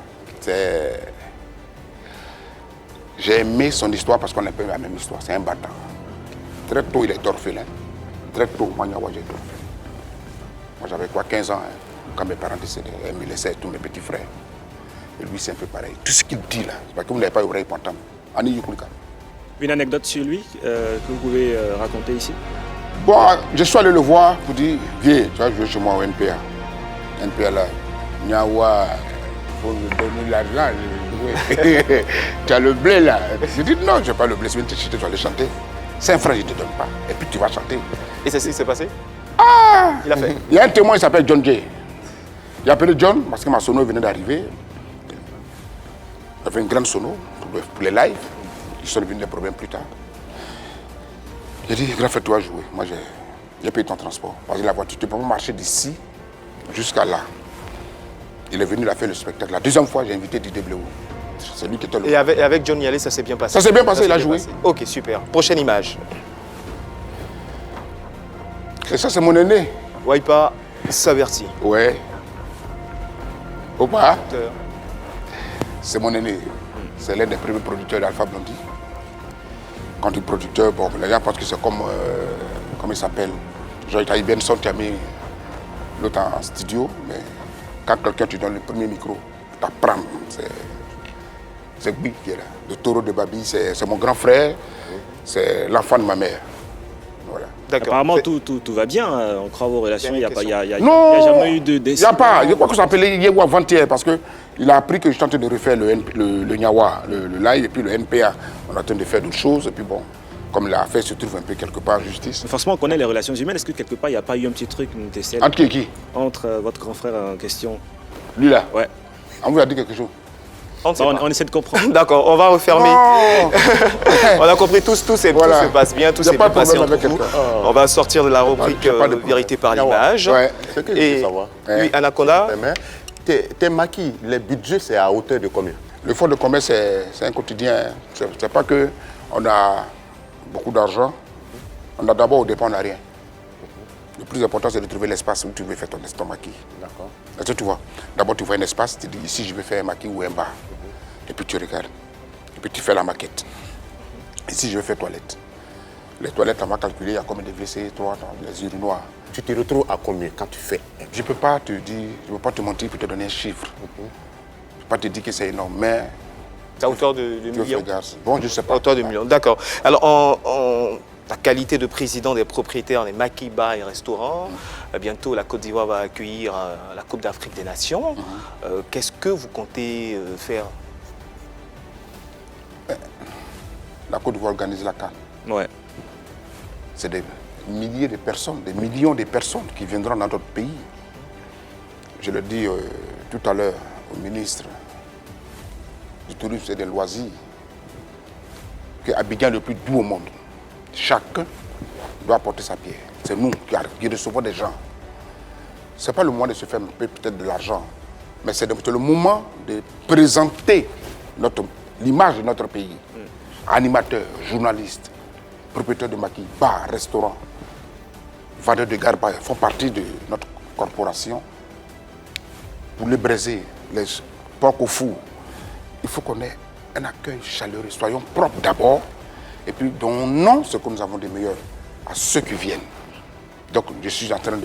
[SPEAKER 3] J'ai aimé son histoire parce qu'on a un peu la même histoire. C'est un battant. Très tôt, il est orphelin. Très tôt, Magnawa, j'ai été orphelin. Moi, j'avais quoi, 15 ans, hein, quand mes parents décédaient. Elle me laissait tous mes petits frères. Et lui, c'est un peu pareil. Tout ce qu'il dit là, c'est parce que vous n'avez pas oreille pointante. Ani Yukulika.
[SPEAKER 2] Une anecdote sur lui que vous pouvez raconter ici?
[SPEAKER 3] Bon, je suis allé le voir pour dire, viens, tu vas jouer chez moi au NPA. NPA là, Niawa, il faut me donner l'argent. Tu as le blé là. Je dis non, je n'ai pas le blé, je dois aller chanter. 5 francs, je ne te donne pas. Et puis tu vas chanter.
[SPEAKER 1] Et c'est ce qui s'est passé?
[SPEAKER 3] Ah!
[SPEAKER 1] Il a fait.
[SPEAKER 3] Il y a un témoin, il s'appelle John Jay. J'ai appelé John parce que ma sono venait d'arriver. Il avait une grande sono pour les lives. Ils sont venus des problèmes plus tard. J'ai dit, grand frère, toi jouer. Moi, j'ai payé ton transport. Parce que la voiture, tu ne peux pas marcher d'ici jusqu'à là. Il est venu, il a fait le spectacle. La deuxième fois, j'ai invité Didier Bléou. C'est lui qui était le...
[SPEAKER 1] Et avec John Yalé, ça s'est bien passé?
[SPEAKER 3] Ça s'est bien passé, il a joué.
[SPEAKER 1] Ok, super. Prochaine image.
[SPEAKER 3] Et ça, c'est mon aîné.
[SPEAKER 1] Waipa Saverti.
[SPEAKER 3] Ouais. Ou pas? C'est mon aîné. C'est l'un des premiers producteurs d'Alpha Blondy. Quand il est producteur, bon, les gens pensent que c'est comme il s'appelle. Joyta Benson qui a mis l'autre en studio, mais quand quelqu'un te donne le premier micro, tu apprends. C'est lui qui est là. Le taureau de Babi, c'est mon grand frère, c'est l'enfant de ma mère. Voilà.
[SPEAKER 2] Apparemment, tout va bien. On croit vos relations. Il n'y a
[SPEAKER 3] Non,
[SPEAKER 2] jamais eu de décès.
[SPEAKER 3] Il n'y a pas. Je crois que ça s'appelait Yewa avant-hier parce qu'il a appris que je suis en train de refaire le Nyawa, le live, et puis le NPA. On est en train de faire d'autres choses. Et puis bon, comme l'affaire se trouve un peu quelque part en justice.
[SPEAKER 2] Forcément, on connaît les relations humaines. Est-ce que quelque part, il n'y a pas eu un petit truc, une décès
[SPEAKER 3] Entre qui?
[SPEAKER 2] Entre votre grand frère en question?
[SPEAKER 3] Lui là?
[SPEAKER 2] Ouais.
[SPEAKER 3] On vous a dit quelque chose?
[SPEAKER 2] On essaie de comprendre.
[SPEAKER 1] D'accord, on va refermer. On a compris, tout se passe bien, tout s'est bien passé entre vous. On va sortir de la rubrique vérité par l'image.
[SPEAKER 5] Ouais. Ce que je veux savoir.
[SPEAKER 1] Oui, Anaconda.
[SPEAKER 5] Tes maquis, les budgets, c'est à hauteur de combien?
[SPEAKER 3] Le fonds de commerce, c'est un quotidien. C'est pas qu'on a beaucoup d'argent. On a d'abord, au départ, on n'a rien. Le plus important, c'est de trouver l'espace où tu veux faire ton maquis. D'accord. Est-ce que tu vois? D'abord, tu vois un espace, tu dis ici, je vais faire un maquis ou un bar. Et puis tu regardes. Et puis tu fais la maquette. Ici, je vais faire toilette. Les toilettes, on va calculer, il y a combien de WC, toi, dans les urinoirs.
[SPEAKER 5] Tu te retrouves à combien quand tu fais?
[SPEAKER 3] Je ne peux pas te dire, je ne peux pas te mentir pour te donner un chiffre. Je ne peux pas te dire que c'est énorme, mais...
[SPEAKER 1] C'est à hauteur de millions?
[SPEAKER 3] Bon, je ne sais pas.
[SPEAKER 1] À hauteur de millions, d'accord. Alors, la qualité de président des propriétaires des maquis, bars et restaurants, bientôt la Côte d'Ivoire va accueillir la Coupe d'Afrique des Nations. Qu'est-ce que vous comptez faire?
[SPEAKER 3] La Côte d'Ivoire organise la CAN.
[SPEAKER 2] Ouais.
[SPEAKER 3] C'est des milliers de personnes, des millions de personnes qui viendront dans notre pays. Je le dis tout à l'heure au ministre du Tourisme et des Loisirs, que Abidjan est le plus doux au monde. Chacun doit apporter sa pierre. C'est nous qui recevons des gens. Ce n'est pas le moment de se faire peut-être de l'argent, mais c'est le moment de présenter l'image de notre pays. Animateurs, journalistes, propriétaires de maquis, bars, restaurants, vendeurs de garba font partie de notre corporation. Pour les braiser, les porcs au four, il faut qu'on ait un accueil chaleureux. Soyons propres d'abord, et puis donnons ce que nous avons de meilleur à ceux qui viennent. Donc je suis en train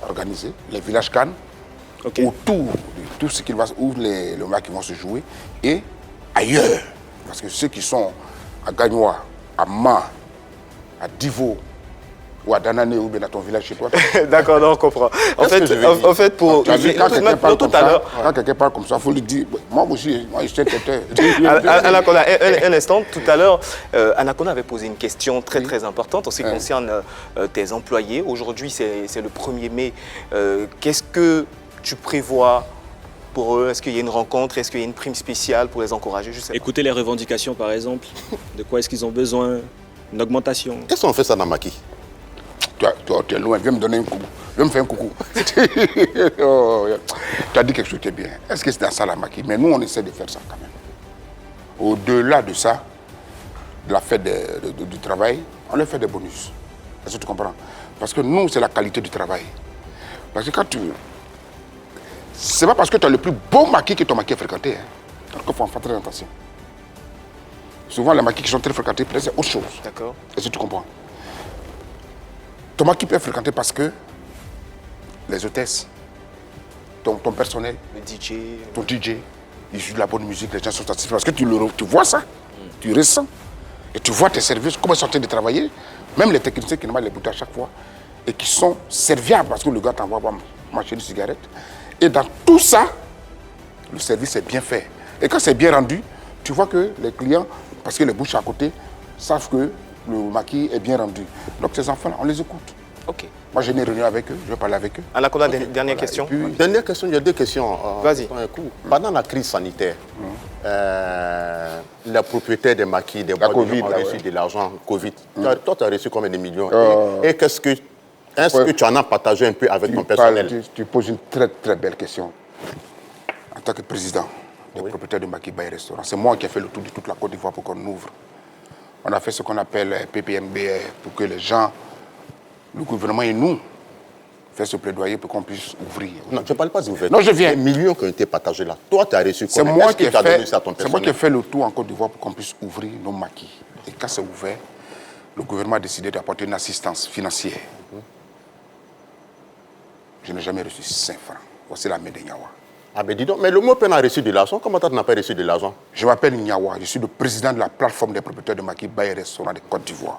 [SPEAKER 3] d'organiser les villages Cannes, autour de tout ce qui va, où les matchs vont se jouer, et ailleurs. Parce que ceux qui sont à Gagnoa, à Ma, à Divo, ou à Danané, ou bien à ton village chez toi.
[SPEAKER 1] D'accord, non, on comprend. En fait, pour...
[SPEAKER 3] Tu as vu, quand quelqu'un parle
[SPEAKER 1] tout à l'heure...
[SPEAKER 3] Quand quelqu'un parle comme ça, il faut lui dire... Moi aussi, moi, je suis tête.
[SPEAKER 1] Anaconda, un instant, tout à l'heure, Anaconda avait posé une question très importante en ce qui concerne tes employés. Aujourd'hui, c'est le 1er mai. Qu'est-ce que tu prévois pour eux? Est-ce qu'il y a une rencontre? Est-ce qu'il y a une prime spéciale pour les encourager? Je sais pas.
[SPEAKER 2] Écoutez les revendications, par exemple. De quoi est-ce qu'ils ont besoin? Une augmentation?
[SPEAKER 5] Qu'est-ce qu'on fait ça dans Maki?
[SPEAKER 3] Tu es loin, viens me donner un coucou. Viens me faire un coucou. Tu as dit quelque chose de bien. Est-ce que c'est dans ça la Maki? Mais nous, on essaie de faire ça quand même. Au-delà de ça, de la fête du travail, on leur fait des bonus. Est-ce que tu comprends? Parce que nous, c'est la qualité du travail. Parce que quand tu... C'est pas parce que tu as le plus beau maquis que ton maquis est fréquenté. Hein. Donc il faut en faire très attention. Souvent, les maquis qui sont très fréquentés, peut-être c'est autre chose.
[SPEAKER 1] D'accord.
[SPEAKER 3] Est-ce que tu comprends? Ton maquis peut être fréquenté parce que les hôtesses, ton personnel,
[SPEAKER 1] Le DJ.
[SPEAKER 3] ton DJ, ils jouent de la bonne musique, les gens sont satisfaits. Parce que tu vois ça, tu ressens. Et tu vois tes services, comment ils sont en train de travailler. Même les techniciens qui nous mettent les bouteilles à chaque fois et qui sont serviables parce que le gars t'envoie marcher une cigarette. Et dans tout ça, le service est bien fait. Et quand c'est bien rendu, tu vois que les clients, parce que les bouches à côté, savent que le maquis est bien rendu. Donc ces enfants-là, on les écoute.
[SPEAKER 1] Ok.
[SPEAKER 3] Moi, j'ai une réunion avec eux, je vais parler avec eux.
[SPEAKER 1] Anaconda, dernière question.
[SPEAKER 5] Dernière question, il y a deux questions.
[SPEAKER 1] Vas-y.
[SPEAKER 5] Pendant la crise sanitaire, les propriétaires des maquis, des boîtes
[SPEAKER 3] Covid,
[SPEAKER 5] ont
[SPEAKER 3] là,
[SPEAKER 5] reçu
[SPEAKER 3] ouais.
[SPEAKER 5] de l'argent Covid. Toi, tu as reçu combien de millions? Et est-ce que tu en as partagé un peu avec ton personnel?
[SPEAKER 3] Tu poses une très très belle question. En tant que président des propriétaires de Maquis Baye Restaurant, c'est moi qui ai fait le tour de toute la Côte d'Ivoire pour qu'on ouvre. On a fait ce qu'on appelle PPMB pour que les gens, le gouvernement et nous, fassent ce plaidoyer pour qu'on puisse ouvrir.
[SPEAKER 5] Non, je ne parle pas d'ouverture.
[SPEAKER 3] Non, je viens.
[SPEAKER 5] Les millions qui ont été partagés là. Toi, tu as reçu
[SPEAKER 3] C'est
[SPEAKER 5] combien?
[SPEAKER 3] moi,
[SPEAKER 5] Est-ce que tu as donné ça à ton
[SPEAKER 3] c'est moi qui ai
[SPEAKER 5] personnel?
[SPEAKER 3] fait le tour en Côte d'Ivoire pour qu'on puisse ouvrir nos maquis. Et quand c'est ouvert, le gouvernement a décidé d'apporter une assistance financière. Je n'ai jamais reçu 5 francs. Voici la main de Nyawa.
[SPEAKER 5] Ah ben dis donc, mais le mot peine a reçu de l'argent. Comment toi, tu n'as pas reçu de l'argent?
[SPEAKER 3] Je m'appelle Nyawa, je suis le président de la plateforme des propriétaires de maquis Baye Restaurant de Côte d'Ivoire.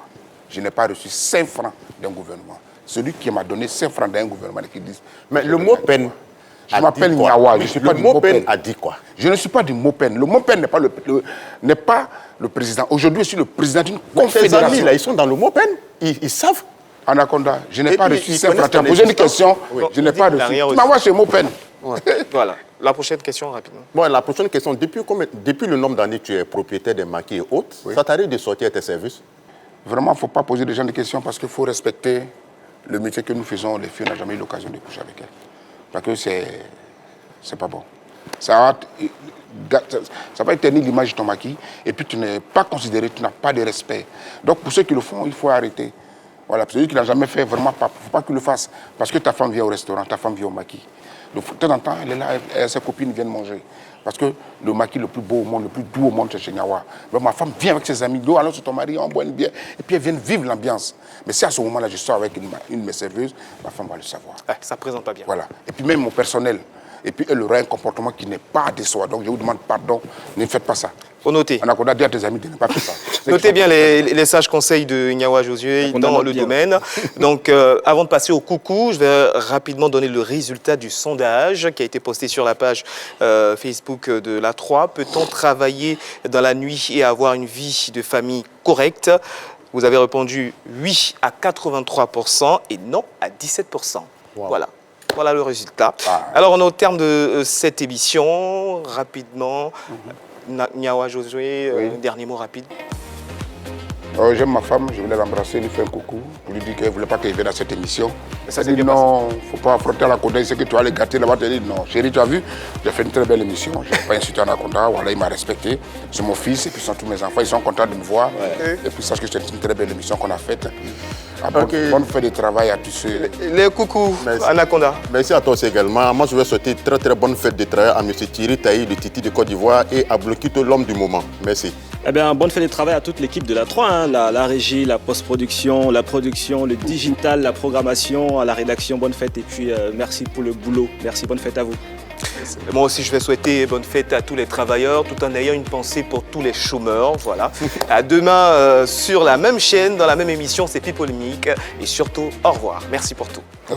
[SPEAKER 3] Je n'ai pas reçu 5 francs d'un gouvernement. Celui qui m'a donné 5 francs d'un gouvernement qui dit...
[SPEAKER 5] Mais le mot peine.
[SPEAKER 3] Je m'appelle Nyawa, je ne suis pas
[SPEAKER 5] Le
[SPEAKER 3] du
[SPEAKER 5] mot
[SPEAKER 3] mot
[SPEAKER 5] peine
[SPEAKER 3] peine.
[SPEAKER 5] a dit quoi?
[SPEAKER 3] Je ne suis pas du mot peine. Le mot peine n'est pas le président. Aujourd'hui, je suis le président d'une
[SPEAKER 5] Tes
[SPEAKER 3] confédération.
[SPEAKER 5] amis, là, ils sont dans le mot peine. Ils savent.
[SPEAKER 3] Anaconda, je n'ai
[SPEAKER 5] Et
[SPEAKER 3] pas
[SPEAKER 5] puis,
[SPEAKER 3] reçu
[SPEAKER 5] ils
[SPEAKER 3] 5 francs. Tu as
[SPEAKER 5] connaissent
[SPEAKER 3] posé une
[SPEAKER 5] ton existence.
[SPEAKER 3] question,
[SPEAKER 5] Oui.
[SPEAKER 3] je n'ai
[SPEAKER 1] Il
[SPEAKER 3] pas
[SPEAKER 1] dit qu'il n'a
[SPEAKER 3] reçu.
[SPEAKER 1] rien reçu.
[SPEAKER 3] Moi, c'est mot peine.
[SPEAKER 1] Voilà. La prochaine question, rapidement.
[SPEAKER 5] Bon, la prochaine question. Depuis le nombre d'années que tu es propriétaire des maquis et autres, ça t'arrive de sortir tes services?
[SPEAKER 3] Vraiment, il ne faut pas poser des gens de questions parce qu'il faut respecter le métier que nous faisons. Les filles, on n'a jamais eu l'occasion de coucher avec elles. Parce que c'est pas bon. Ça va éterniser l'image de ton maquis et puis tu n'es pas considéré, tu n'as pas de respect. Donc pour ceux qui le font, il faut arrêter. Voilà, celui qui n'a jamais fait, vraiment, il ne faut pas qu'il le fasse. Parce que ta femme vient au restaurant, ta femme vient au maquis. De temps en temps, elle est là, ses copines viennent manger. Parce que le maquis le plus beau au monde, le plus doux au monde, c'est chez Nyawa. Donc ma femme vient avec ses amis, l'eau, alors sur ton mari, on boit une bière, et puis elle vient vivre l'ambiance. Mais si à ce moment-là, je sors avec une de mes serveuses, ma femme va le savoir.
[SPEAKER 1] Ah, ça ne présente pas bien.
[SPEAKER 3] Voilà. Et puis même mon personnel. Et puis elle aura un comportement qui n'est pas décevant. Donc je vous demande pardon, ne faites pas ça.
[SPEAKER 1] Faut noter.
[SPEAKER 3] Anaconda, dis à tes amis de ne pas faire ça.
[SPEAKER 1] Notez bien les sages conseils de Nyawa Josué
[SPEAKER 2] On
[SPEAKER 1] dans
[SPEAKER 2] note
[SPEAKER 1] le
[SPEAKER 2] bien.
[SPEAKER 1] domaine. Donc, avant de passer au coucou, je vais rapidement donner le résultat du sondage qui a été posté sur la page Facebook de la 3. Peut-on travailler dans la nuit et avoir une vie de famille correcte? Vous avez répondu oui à 83% et non à 17%.
[SPEAKER 5] Wow.
[SPEAKER 1] Voilà. Voilà le résultat.
[SPEAKER 3] Ah.
[SPEAKER 1] Alors, on est au terme de cette émission. Rapidement, Nyawa Josué,
[SPEAKER 3] Oui.
[SPEAKER 1] dernier mot rapide.
[SPEAKER 3] J'aime ma femme, je voulais l'embrasser, lui faire un coucou, pour lui dire qu'elle ne voulait pas qu'elle vienne dans cette émission.
[SPEAKER 1] Et ça
[SPEAKER 3] Elle
[SPEAKER 1] s'est
[SPEAKER 3] dit
[SPEAKER 1] bien
[SPEAKER 3] non, il ne faut pas affronter Anaconda, c'est que tu vas les gâter là-bas. Elle dit non, chérie, tu as vu, j'ai fait une très belle émission, je n'ai pas insulté Anaconda, voilà, il m'a respecté. C'est mon fils, et puis ce sont tous mes enfants, ils sont contents de me voir. Et puis sache que c'est une très belle émission qu'on a faite. Bonne fête de travail à tous ceux.
[SPEAKER 1] Les coucous,
[SPEAKER 5] Merci.
[SPEAKER 1] Anaconda.
[SPEAKER 5] Merci à toi aussi également. Moi, je vais souhaiter très très bonne fête de travail à M. Thierry Taï, le Titi de Côte d'Ivoire, et à Blokito, l'homme du moment. Merci.
[SPEAKER 2] Eh bien, bonne fête de travail à toute l'équipe de la 3, hein, la régie, la post-production, la production, le digital, la programmation, à la rédaction, bonne fête et puis merci pour le boulot. Merci, bonne fête à vous.
[SPEAKER 1] Moi aussi, je vais souhaiter bonne fête à tous les travailleurs, tout en ayant une pensée pour tous les chômeurs. Voilà. À demain sur la même chaîne, dans la même émission, c'est People Mic. Et surtout, au revoir. Merci pour tout.